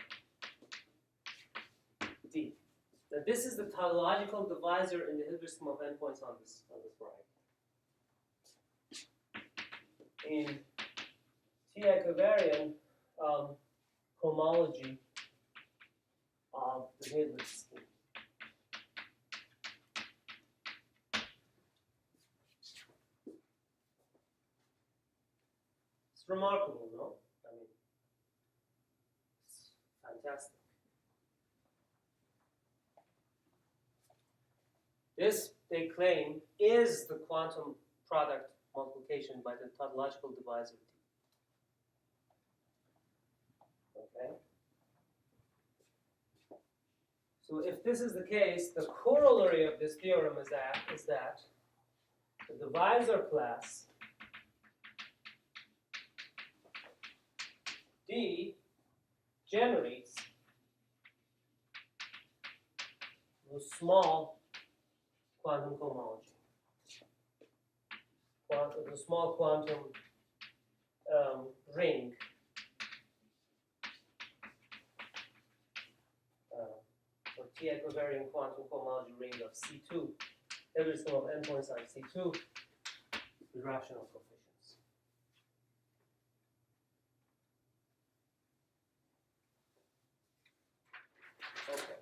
D. Now this is the tautological divisor in the Hilbert scheme of endpoints on this right. In T equivariant homology of the Hilbert scheme. It's remarkable, no? I mean, it's fantastic. This, they claim, is the quantum product multiplication by the tautological divisor T. Okay. So if this is the case, the corollary of this theorem is that the divisor class D generates the small quantum cohomology, the small quantum ring or T equivariant quantum cohomology ring of C2, every system of endpoints on C2 with rational coefficients. Okay.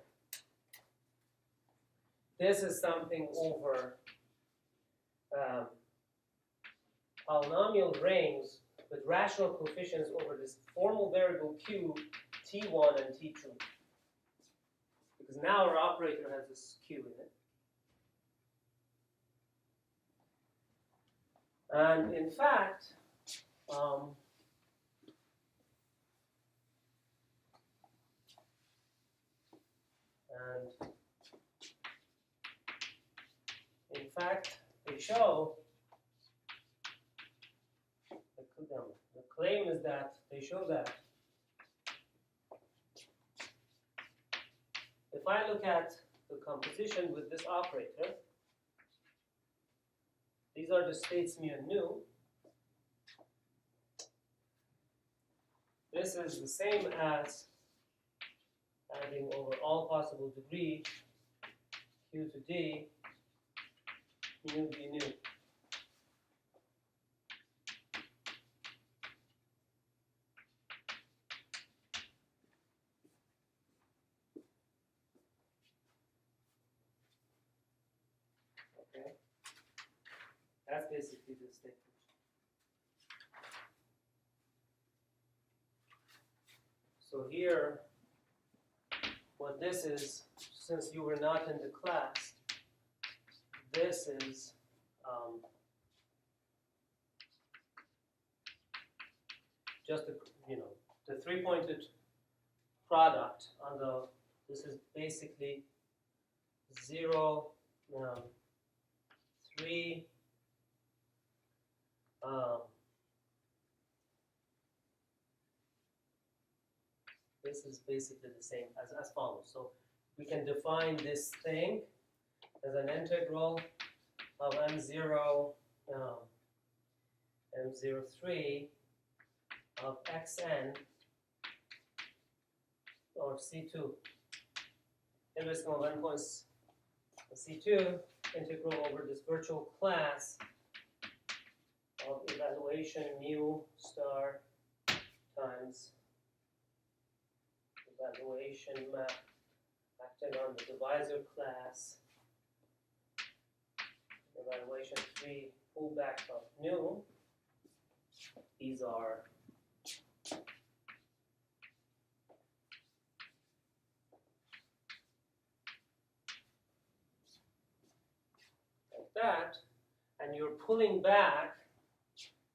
This is something over polynomial rings with rational coefficients over this formal variable Q, T1 and T2. Because now our operator has this Q in it. And in fact, they show, the claim is that they show that if I look at the composition with this operator, these are the states mu and nu. This is the same as adding over all possible degree Q to D mu d nu. Okay, that's basically the statement. So here, what this is, since you were not in the class, this is just the the three-pointed product on the. This is basically 0, 3. This is basically the same as follows. So we can define this thing as an integral of m0, m03 of xn or C2. Inverse of endpoints C2 integral over this virtual class of evaluation mu star times evaluation map acting on the divisor class, evaluation 3 pullback of nu. These are like that, and you're pulling back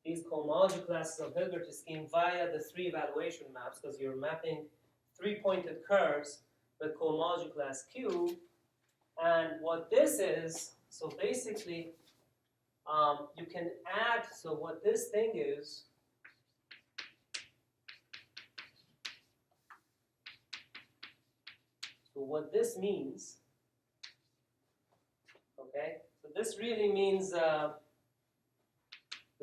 these cohomology classes of Hilbert scheme via the 3 evaluation maps, because you're mapping 3-pointed curves with cohomology class Q. And what this is, so basically, you can add, so what this thing is, so what this means, okay, so this really means the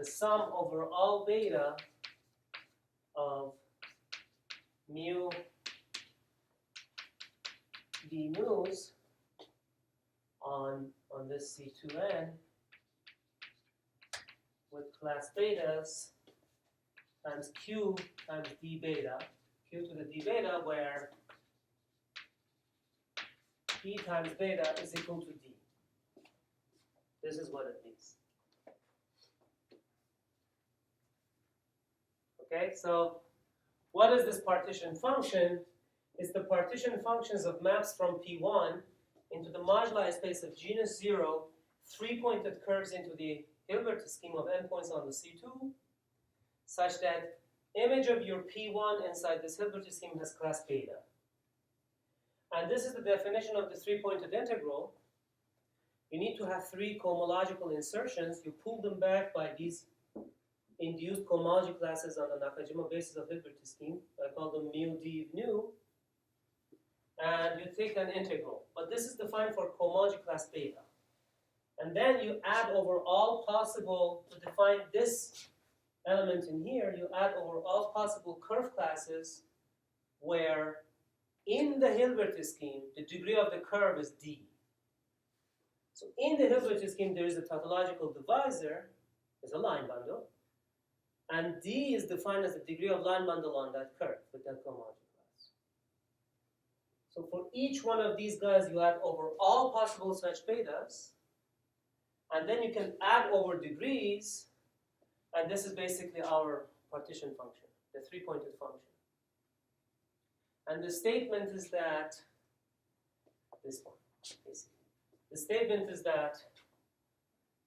sum over all beta of mu d mu's on this C2n with class betas times Q times d beta, Q to the d beta, where p times beta is equal to d. This is what it means. Okay, so what is this partition function? It's the partition functions of maps from P1 into the moduli space of genus 0, 3-pointed curves into the Hilbert scheme of endpoints on the C2, such that image of your P1 inside this Hilbert scheme has class beta. And this is the definition of the 3-pointed integral. you need to have 3 cohomological insertions. You pull them back by these induced cohomology classes on the Nakajima basis of Hilbert scheme. I call them mu d nu. And you take an integral. But this is defined for cohomology class beta. And then you add over all possible, to define this element in here, you add over all possible curve classes where in the Hilbert scheme, the degree of the curve is d. So in the Hilbert scheme, there is a tautological divisor, is a line bundle, and d is defined as the degree of line bundle on that curve with that cohomology class. So for each one of these guys, you add over all possible such betas, and then you can add over degrees, and this is basically our partition function, the 3-pointed function. And the statement is that, this one, basically. The statement is that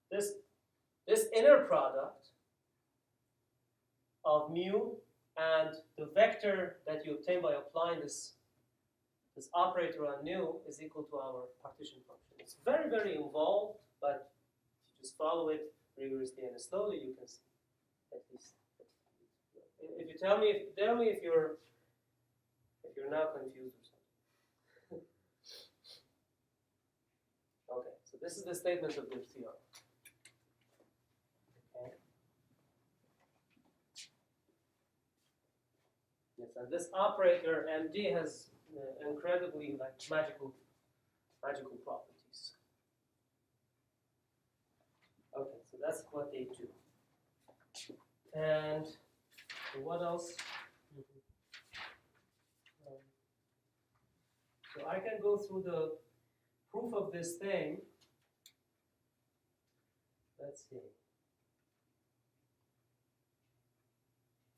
this inner product of mu and the vector that you obtain by applying this operator on nu is equal to our partition function. It's very, very involved, but if you just follow it rigorously and slowly, you can see at least. If you tell me if you're now confused or something. Okay, so this is the statement of the theorem. Okay. Yes, and this operator MD has incredibly magical properties. Okay, so that's what they do. And what else? So I can go through the proof of this thing. Let's see.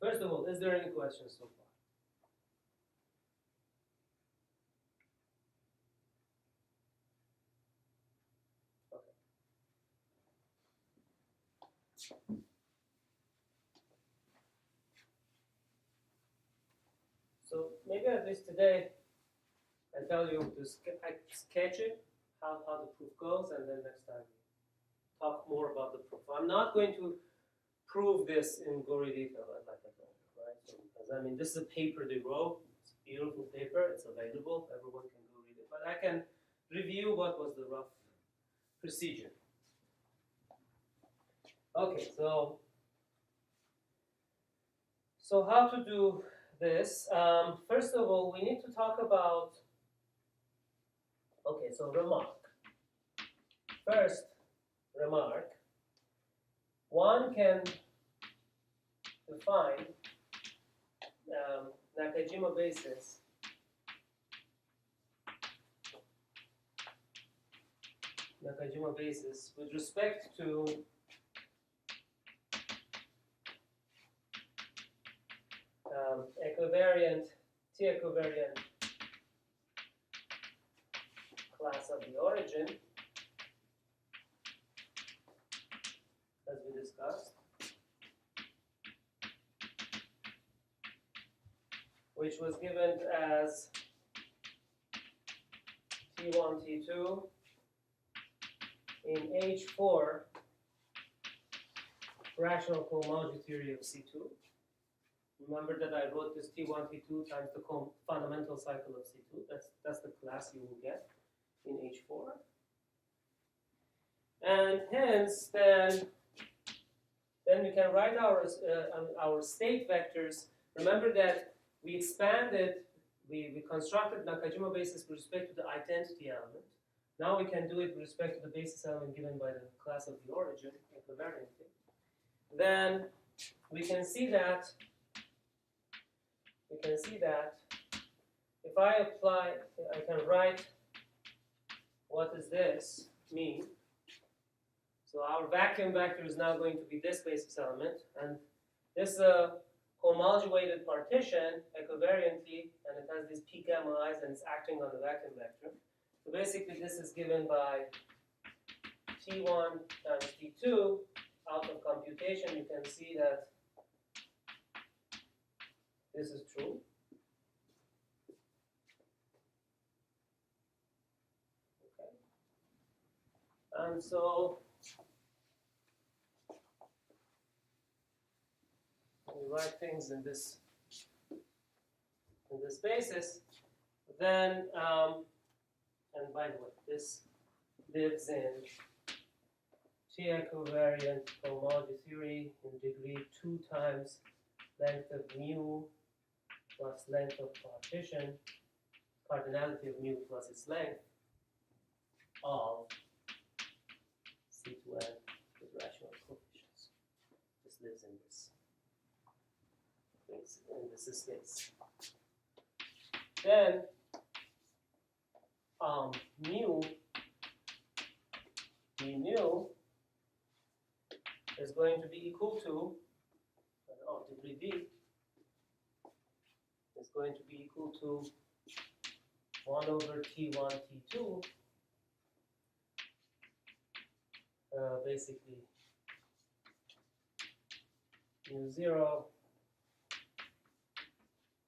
First of all, is there any questions so far? Okay. So maybe at least today, I tell you to sketch it, how the proof goes, and then next time we talk more about the proof. I'm not going to prove this in gory detail like I told you, right? So, because I mean, this is a paper they wrote. It's a beautiful paper. It's available. Everyone can go read it. But I can review what was the rough procedure. Okay, so how to do this? First of all, we need to talk about. Okay, so remark. First, remark. One can define Nakajima basis with respect to T-equivariant class of the origin, as we discussed, which was given as T1, T2 in H4 rational cohomology theory of C2. Remember that I wrote this T1, T2 times the fundamental cycle of C2. That's the class you will get in H4. And hence, then we can write our state vectors. Remember that we expanded, we constructed Nakajima basis with respect to the identity element. Now we can do it with respect to the basis element given by the class of the origin, equivariantly. Then we can see that if I apply, I can write what does this mean. So our vacuum vector is now going to be this basis element, and this cohomology weighted partition equivariantly, and it has these p gamma i's, and it's acting on the vacuum vector. So basically, this is given by T1 times T2 out of computation. You can see that this is true. Okay. And so we write things in this basis, then and by the way, this lives in T equivariant cohomology theory in degree 2 times length of mu plus length of partition, cardinality of mu plus its length of C2n with rational coefficients. This lives in this space. Then mu is going to be equal to degree b is going to be equal to 1 over T1, T2, basically mu 0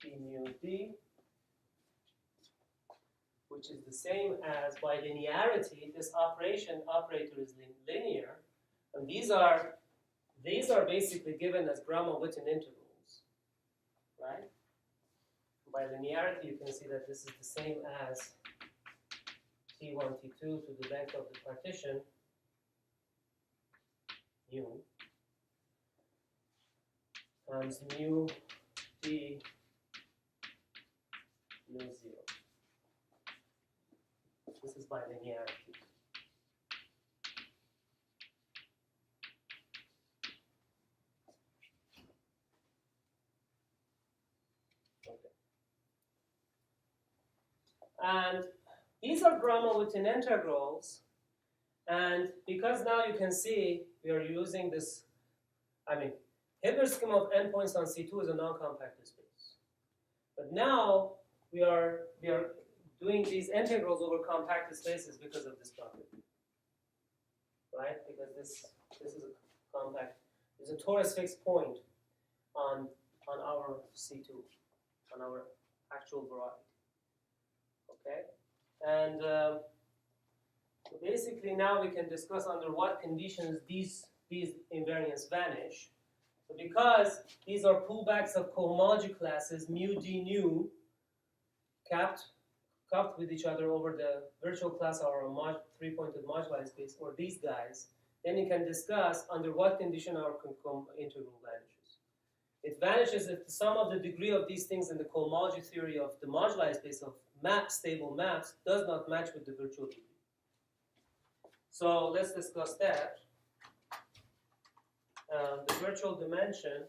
d mu d, which is the same as by linearity. This operator is linear, and these are basically given as Gromov-Witten integrals, right? By linearity, you can see that this is the same as T1, T2 to the length of the partition, mu, times mu d mu 0. This is by linearity. Okay. And these are Gromov-Witten integrals, and because now you can see we are using this, Hilbert scheme of endpoints on C2 is a non-compactor space. But now we are doing these integrals over compactor spaces because of this property, right? Because this is a compact, it's a torus fixed point on our C2, on our actual variety. Okay, and so basically now we can discuss under what conditions these invariants vanish. So because these are pullbacks of cohomology classes mu d nu capped with each other over the virtual class or a three-pointed moduli space, or these guys, then you can discuss under what condition our integral vanishes. It vanishes if the sum of the degree of these things in the cohomology theory of the moduli space of stable maps does not match with the virtual degree. So let's discuss that. The virtual dimension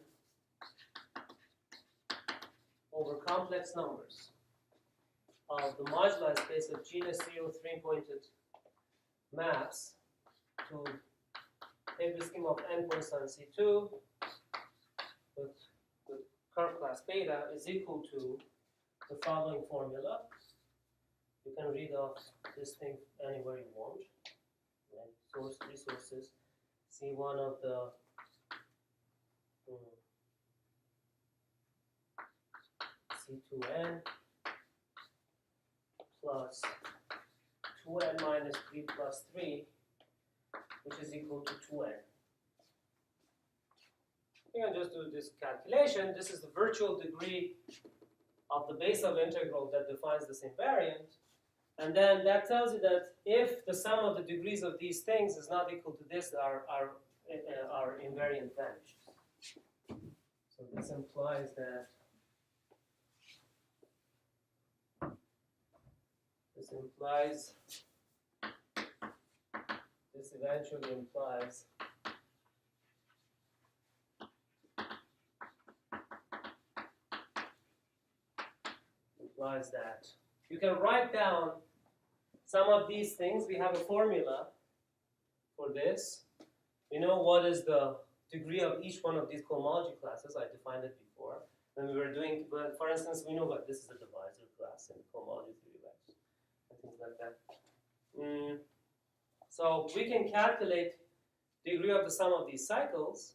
over complex numbers of the moduli space of genus 0 three-pointed maps to Hilbert scheme of endpoints on C2 with curve class beta is equal to the following formula. You can read off this thing anywhere you want. Right? Resources. C1 of the C2n plus 2n minus 3 plus 3, which is equal to 2n. You can just do this calculation. This is the virtual degree of the base of integral that defines this invariant. And then that tells you that if the sum of the degrees of these things is not equal to this, our invariant vanishes. So this implies that this eventually implies that you can write down some of these things. We have a formula for this. We know what is the degree of each one of these cohomology classes. I defined it before. When we were doing, but for instance, we know what this is a divisor class in cohomology theory, right? And things like that. So we can calculate degree of the sum of these cycles,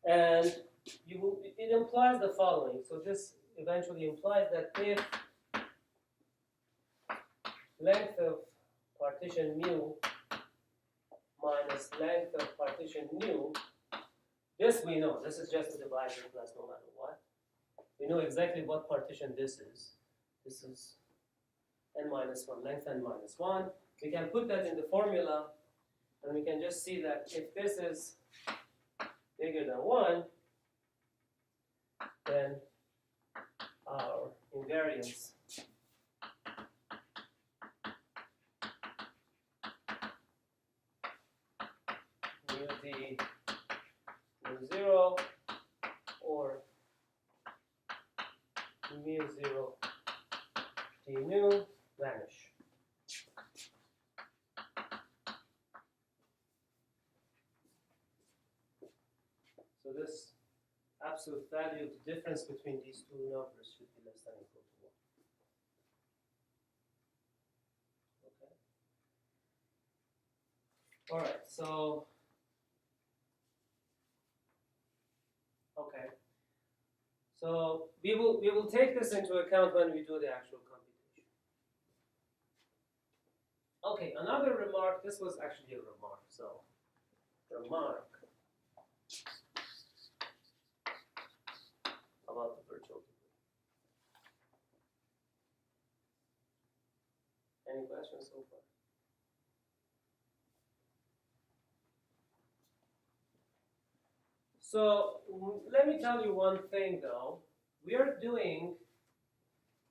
and it implies the following. So this eventually implies that if length of partition mu minus length of partition nu. This we know. This is just a divisor class no matter what. We know exactly what partition this is. This is n minus 1, length n minus 1. We can put that in the formula, and we can just see that if this is bigger than 1, then our invariance mu d mu 0 or mu 0 d nu vanish. So this absolute value of the difference between these two numbers should be less than or equal to 1. Okay. All right. So okay. So we will take this into account when we do the actual computation. Okay. Another remark. This was actually a remark. So remark about the virtual degree. Any questions so far? So let me tell you one thing though. We are doing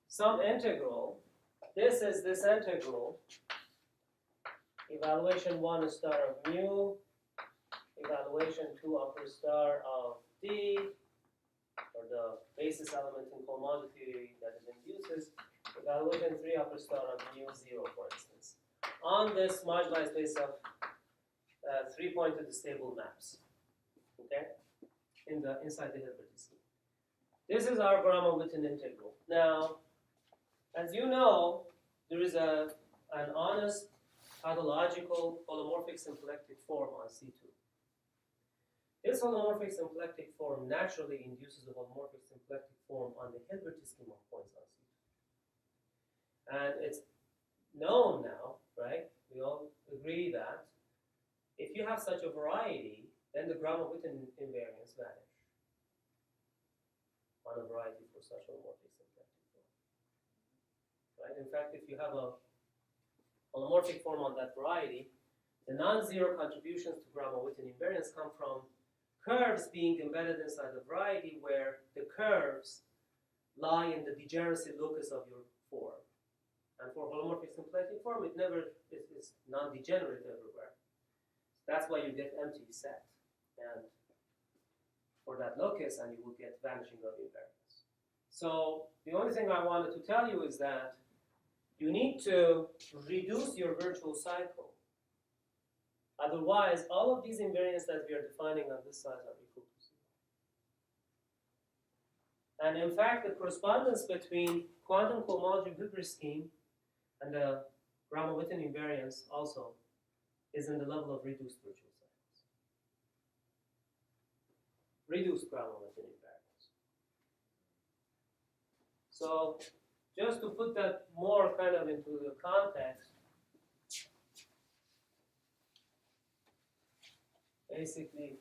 some integral. This is this integral. Evaluation 1 star of mu. Evaluation 2 upper star of d. Or the basis element in cohomology theory that it induces. Evaluation 3 upper star of mu 0, for instance. On this marginalized space of 3-pointed stable maps. Okay? Inside the Hilbert scheme. This is our Gromov-Witten integral. Now, as you know, there is an honest tautological holomorphic symplectic form on C2. This holomorphic symplectic form naturally induces a holomorphic symplectic form on the Hilbert scheme of points on C2. And it's known now, right? We all agree that if you have such a variety, then the Gromov-Witten invariants vanish on a variety for such holomorphic symplectic form. Right? In fact, if you have a holomorphic form on that variety, the non-zero contributions to Gromov-Witten invariance come from curves being embedded inside the variety where the curves lie in the degeneracy locus of your form. And for holomorphic symplectic form, it's non-degenerate everywhere. That's why you get empty set. And for that locus, and you will get vanishing of invariance. So the only thing I wanted to tell you is that you need to reduce your virtual cycle. Otherwise, all of these invariants that we are defining on this side are equal to 0. And in fact, the correspondence between quantum cohomology Hilbert scheme and the Gromov-Witten invariance also is in the level of reduced virtual cycles. Reduced Gromov-Witten invariance. So just to put that more kind of into the context, basically,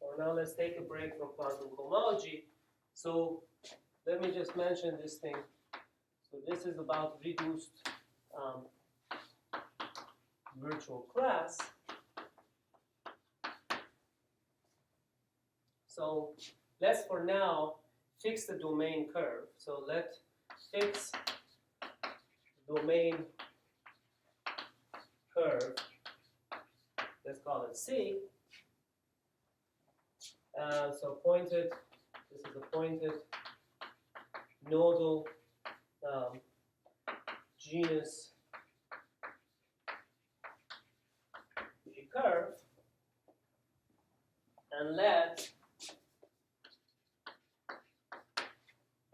for now let's take a break from quantum cohomology. So let me just mention this thing. So this is about reduced virtual class. So let's for now fix the domain curve. So let's fix the domain curve. Let's call it C. So pointed, this is a pointed nodal genus G curve, and let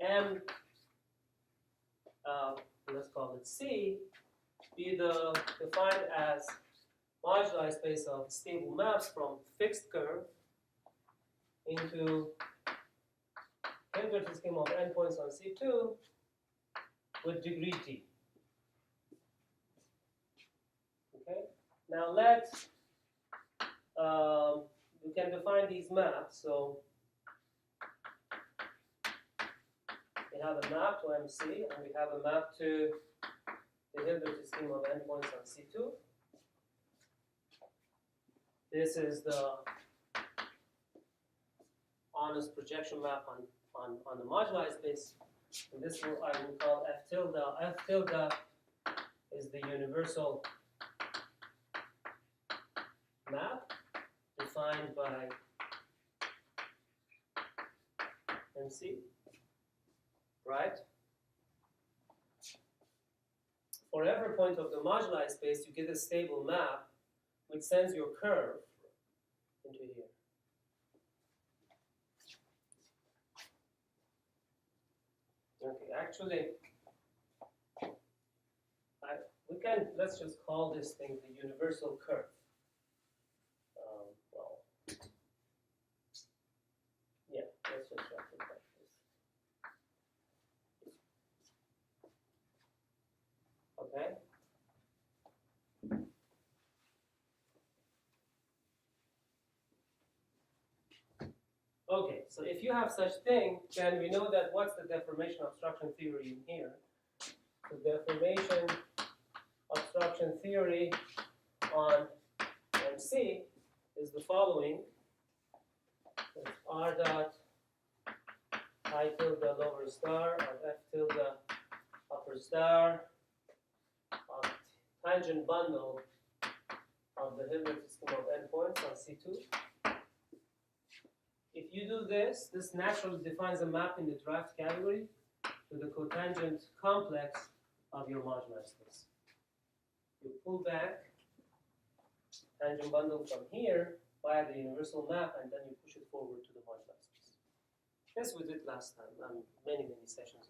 M, let's call it C, be defined as moduli space of stable maps from fixed curve into Hilbert scheme of endpoints on C2 with degree T. Okay? Now let we can define these maps. So we have a map to MC, and we have a map to the Hilbert scheme of endpoints on C2. This is the honest projection map on the moduli space. And this will, I will call F tilde. F tilde is the universal map defined by MC, right? For every point of the moduli space, you get a stable map which sends your curve into here. Okay, actually, let's just call this thing the universal curve. Well, yeah, let's just write it like this. Okay. Okay, so if you have such thing, then we know that what's the deformation obstruction theory in here. So deformation obstruction theory on MC is the following. It's R dot I tilde lower star of F tilde upper star of tangent bundle of the Hilbert scheme of endpoints on C2. If you do this, this naturally defines a map in the draft category to the cotangent complex of your moduli space. You pull back tangent bundle from here via the universal map, and then you push it forward to the moduli space. This we did last time, many sessions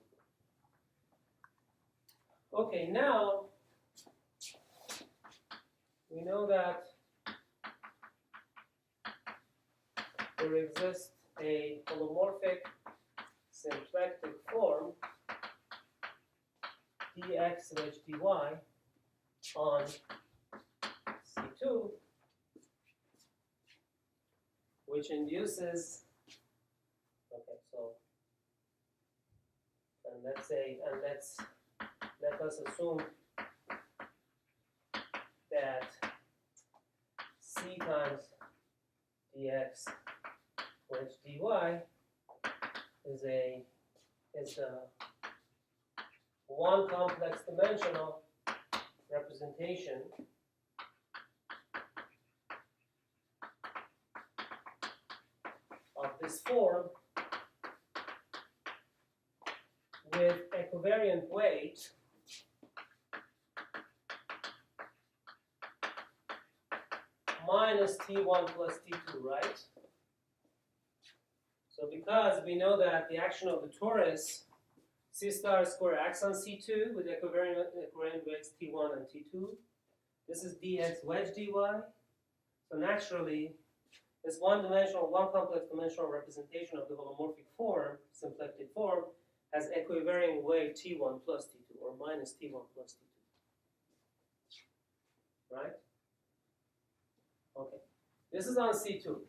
ago. Okay, now we know that there exists a holomorphic symplectic form dx wedge dy on C2, which induces, okay, so, and let us assume that C times dx wedge dy is a one complex dimensional representation of this form with equivariant weight minus T1 plus T2, right? So because we know that the action of the torus C star square acts on C2 with equivariant weights T1 and T2. This is dx wedge dy. So naturally, this one complex dimensional representation of the holomorphic form, symplectic form, has equivariant weight T1 plus T2 or minus T1 plus T2. Right? Okay. This is on C2.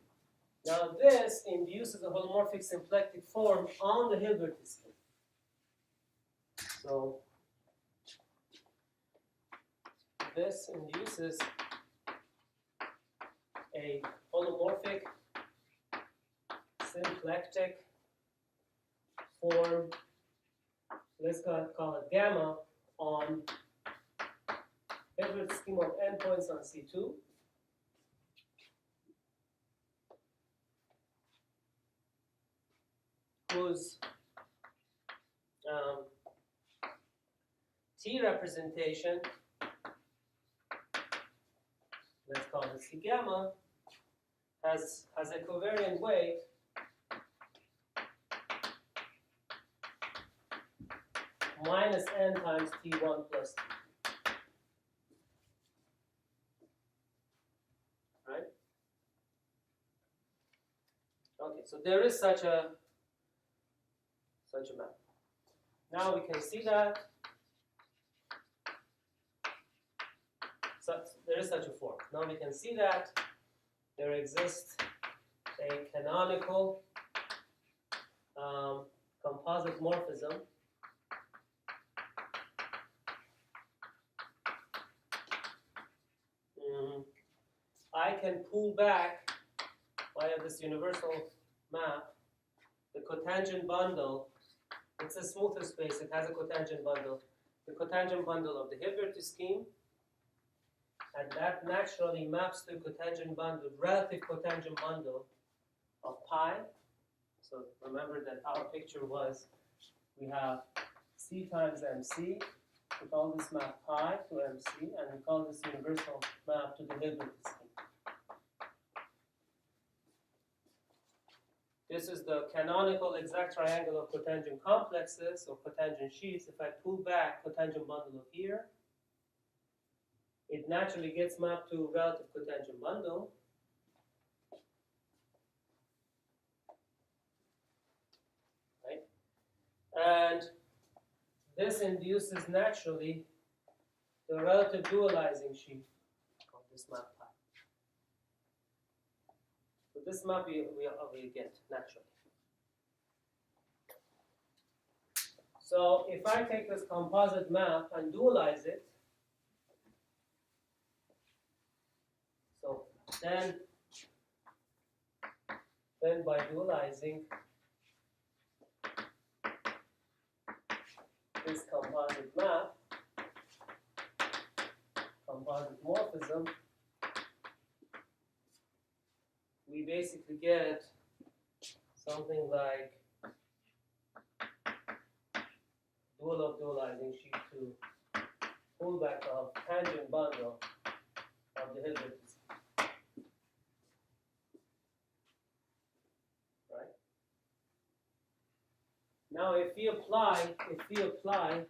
Now this induces a holomorphic symplectic form on the Hilbert scheme. So this induces a holomorphic symplectic form, let's call it gamma, on Hilbert scheme of endpoints on C2. Whose T representation, let's call it C gamma, has a covariant weight minus n times T1 plus T. Right? Okay, so there is such a map. Now we can see that there is such a form. Now we can see that there exists a canonical composite morphism I can pull back via this universal map the cotangent bundle. It's a smoother space, it has a cotangent bundle. The cotangent bundle of the Hilbert scheme, and that naturally maps to cotangent bundle, relative cotangent bundle of pi. So remember that our picture was we have C times MC. We call this map pi to MC, and we call this universal map to the Hilbert scheme. This is the canonical exact triangle of cotangent complexes or cotangent sheets. If I pull back cotangent bundle of here, it naturally gets mapped to relative cotangent bundle. Right? And this induces naturally the relative dualizing sheet of this map pi. So this map we get naturally. So if I take this composite map and dualize it, so then by dualizing this composite map, composite morphism, we basically get something like dual of dualizing sheet to pullback of tangent bundle of the Hilbert scheme. Right? Now if we apply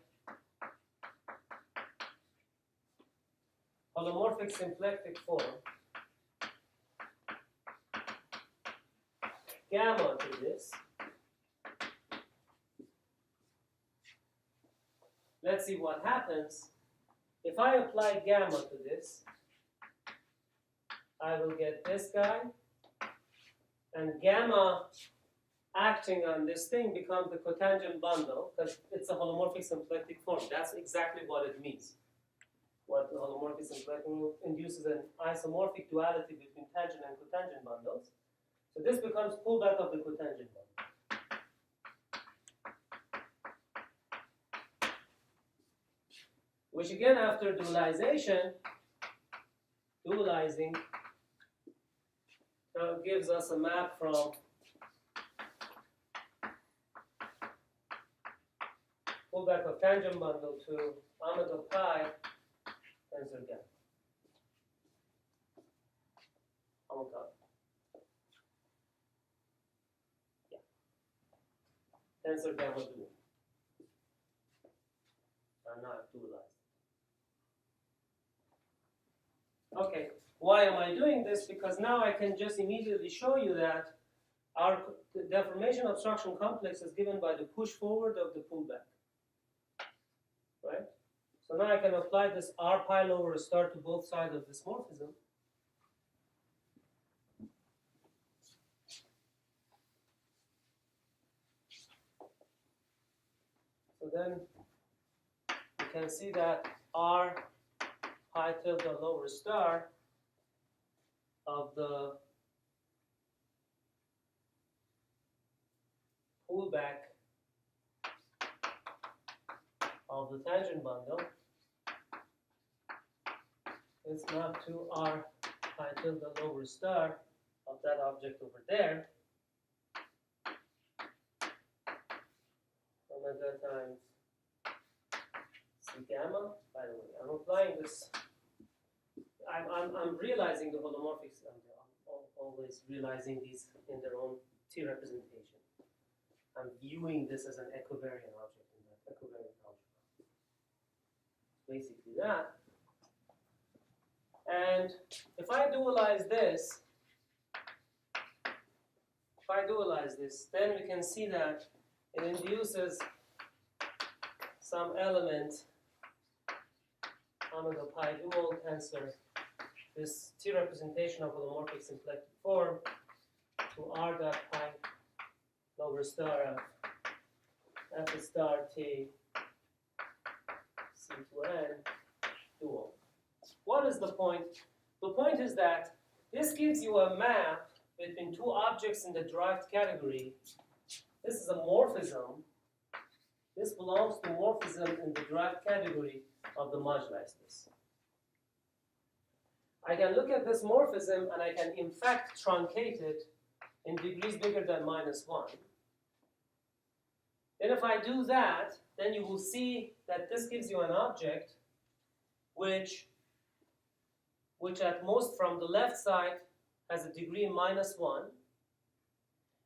holomorphic symplectic form gamma to this, let's see what happens. If I apply gamma to this, I will get this guy, and gamma acting on this thing becomes the cotangent bundle because it's a holomorphic symplectic form. That's exactly what it means. What the holomorphic symplectic induces an isomorphic duality between tangent and cotangent bundles. So this becomes pullback of the cotangent bundle. Which again, after dualizing gives us a map from pullback of tangent bundle to omega pi tensor gamma. Omega. Tensor gamma dual. I'm not dualized. Okay, why am I doing this? Because now I can just immediately show you that our deformation obstruction complex is given by the push forward of the pullback. Right? So now I can apply this R pi lower star to both sides of this morphism. So then you can see that R pi tilde lower star of the pullback of the tangent bundle is mapped to R pi tilde lower star of that object over there. Omega times C gamma. By the way, I'm applying this. I'm realizing the holomorphics. I'm always realizing these in their own T representation. I'm viewing this as an equivariant object in that equivariant algebra. Basically that. And if I dualize this, then we can see that it induces some element omega pi dual tensor this T representation of holomorphic symplectic form to R dot pi over star F star T C to N dual. What is the point? The point is that this gives you a map between two objects in the derived category. This is a morphism. This belongs to morphism in the derived category of the moduli space. I can look at this morphism and I can in fact truncate it in degrees bigger than -1. And if I do that, then you will see that this gives you an object which at most from the left side has a degree -1.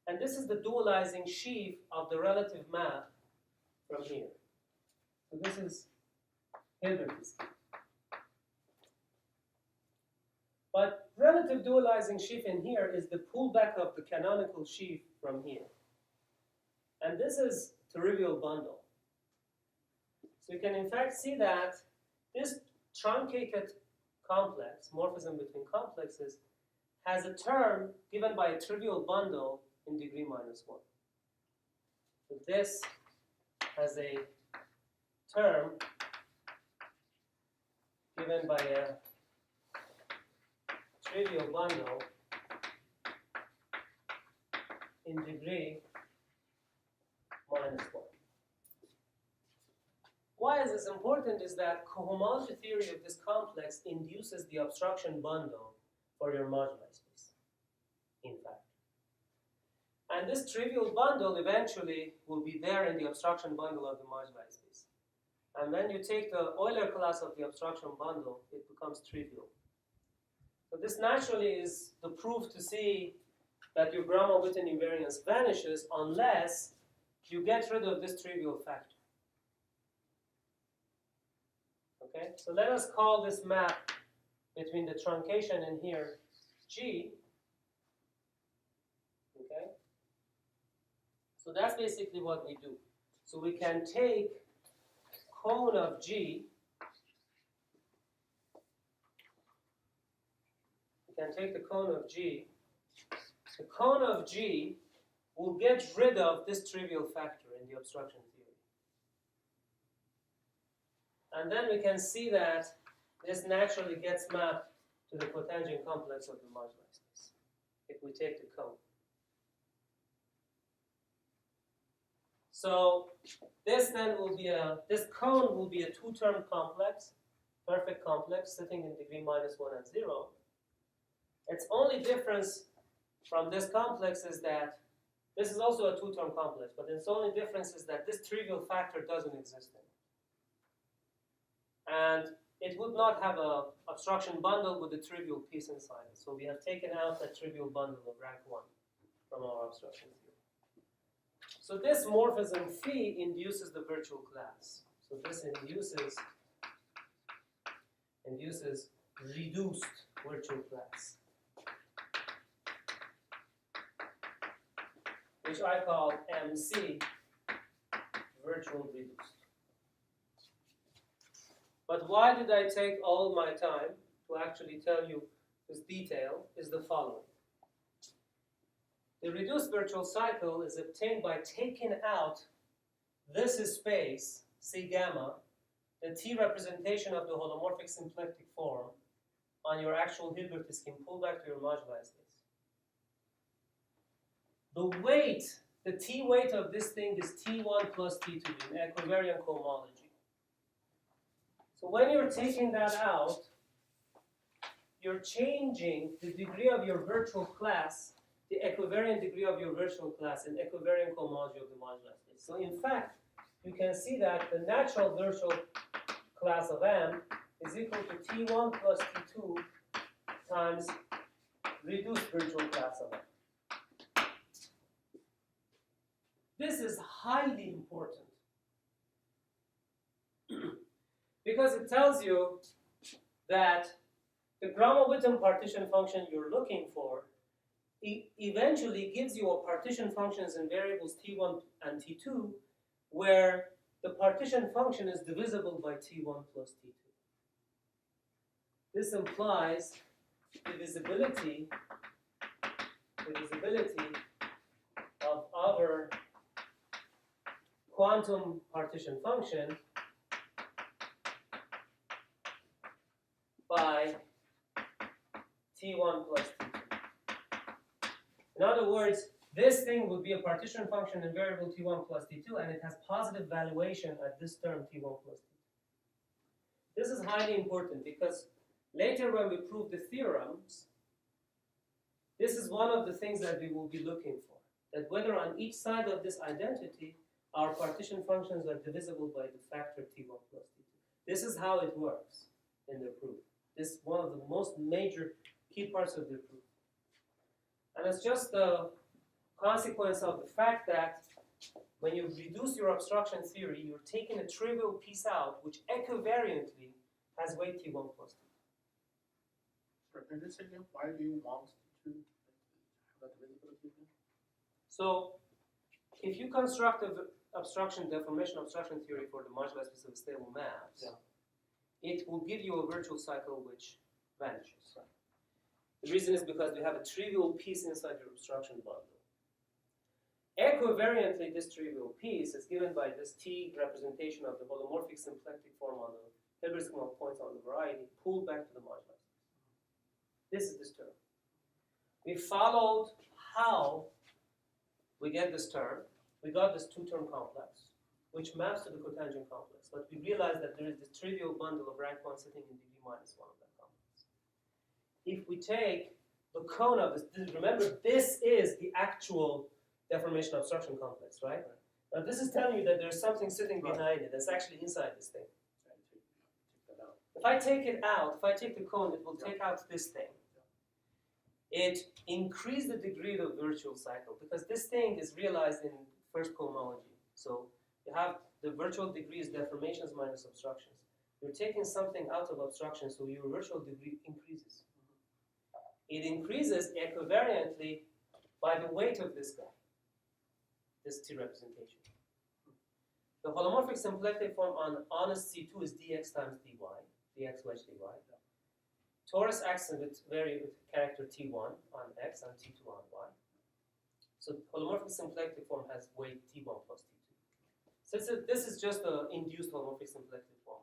And this is the dualizing sheaf of the relative map from here. So this is Hilbert's. But relative dualizing sheaf in here is the pullback of the canonical sheaf from here. And this is trivial bundle. So you can in fact see that this truncated complex, morphism between complexes, has a term given by a trivial bundle in degree -1. So this has a term given by a trivial bundle in degree -1. Why is this important is that cohomology theory of this complex induces the obstruction bundle for your moduli space, in fact. And this trivial bundle eventually will be there in the obstruction bundle of the moduli space. And when you take the Euler class of the obstruction bundle, it becomes trivial. So this naturally is the proof to see that your Gromov-Witten invariance vanishes unless you get rid of this trivial factor. Okay, so let us call this map between the truncation in here G. Okay, so that's basically what we do. So we can take cone of G. We can take the cone of G. The cone of G will get rid of this trivial factor in the obstruction theory. And then we can see that this naturally gets mapped to the cotangent complex of the moduli space if we take the cone. So this then will be this cone will be a two-term complex, perfect complex, sitting in degree -1 and 0. Its only difference from this complex is that this is also a two-term complex, but its only difference is that this trivial factor doesn't exist in it. And it would not have an obstruction bundle with a trivial piece inside it. So we have taken out that trivial bundle of rank 1 from our obstruction theory. So this morphism phi induces the virtual class. So this induces reduced virtual class, which I call MC, virtual reduced. But why did I take all my time to actually tell you this detail is the following. The reduced virtual cycle is obtained by taking out this space, C gamma, the T representation of the holomorphic symplectic form on your actual Hilbert scheme, pull back to your moduli space. The weight, the T weight of this thing is T1 plus T2 in equivariant cohomology. So when you're taking that out, you're changing the degree of your virtual class, the equivariant degree of your virtual class in equivariant cohomology of the moduli space. So in fact, you can see that the natural virtual class of M is equal to T1 plus T2 times reduced virtual class of M. This is highly important because it tells you that the Gromov-Witten partition function you're looking for eventually gives you a partition functions in variables T1 and T2 where the partition function is divisible by T1 plus T2. This implies divisibility of our quantum partition function by T1 plus T2. In other words, this thing would be a partition function in variable T1 plus T2, and it has positive valuation at this term T1 plus T2. This is highly important because later when we prove the theorems, this is one of the things that we will be looking for. That whether on each side of this identity, our partition functions are divisible by the factor T1 plus T2. This is how it works in the proof. This is one of the most major key parts of the proof. And it's just a consequence of the fact that when you reduce your obstruction theory, you're taking a trivial piece out which equivariantly has weight T1 plus T2. Sorry, can you say again? Why do you want to have that divisibility again? So if you construct a deformation obstruction theory for the modular specific stable maps, it will give you a virtual cycle which vanishes. Right. The reason is because we have a trivial piece inside your obstruction bundle. Equivariantly, this trivial piece is given by this T representation of the holomorphic symplectic form on the Hilbert scheme of points on the variety pulled back to the modular. This is this term. We followed how we get this term. We got this two-term complex, which maps to the cotangent complex. But we realized that there is this trivial bundle of rank 1 sitting in degree minus 1 of that complex. If we take the cone of this, remember, this is the actual deformation obstruction complex, right? Now this is telling you that there's something sitting behind it that's actually inside this thing. If I take it out, if I take the cone, it will take out this thing. It increased the degree of the virtual cycle because this thing is realized in first cohomology. So you have the virtual degree is deformations minus obstructions. You're taking something out of obstruction, so your virtual degree increases. It increases equivariantly by the weight of this guy, this T representation. The holomorphic symplectic form on honest C2 is dx times dy, dx wedge dy. Torus acts with character T1 on x and T2 on y. So holomorphic symplectic form has weight T1 plus T2. So this is just an induced holomorphic symplectic form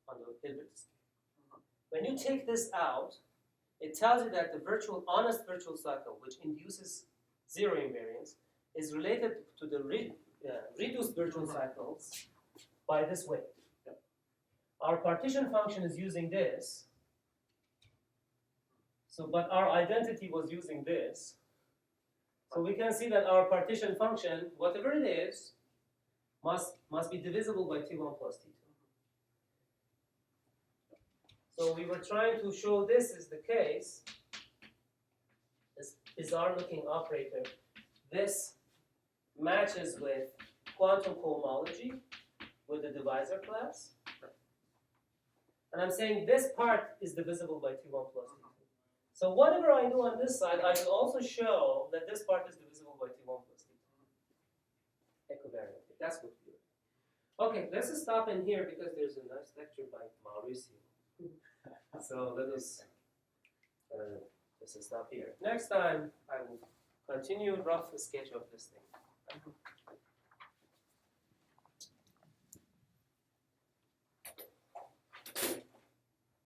on the Hilbert scheme. When you take this out, it tells you that the honest virtual cycle, which induces zero invariance, is related to the reduced virtual cycles by this weight. Our partition function is using this. So, but our identity was using this. So we can see that our partition function, whatever it is, must be divisible by T1 plus T2. So we were trying to show this is the case. This bizarre looking operator. This matches with quantum cohomology with the divisor class. And I'm saying this part is divisible by T1 plus T2. So whatever I do on this side, I will also show that this part is divisible by T1 plus T2. Equivariantly. That's what we do. Okay, let's just stop in here because there's a nice lecture by Mauricio. So let us just stop here. Next time, I will continue rough sketch of this thing.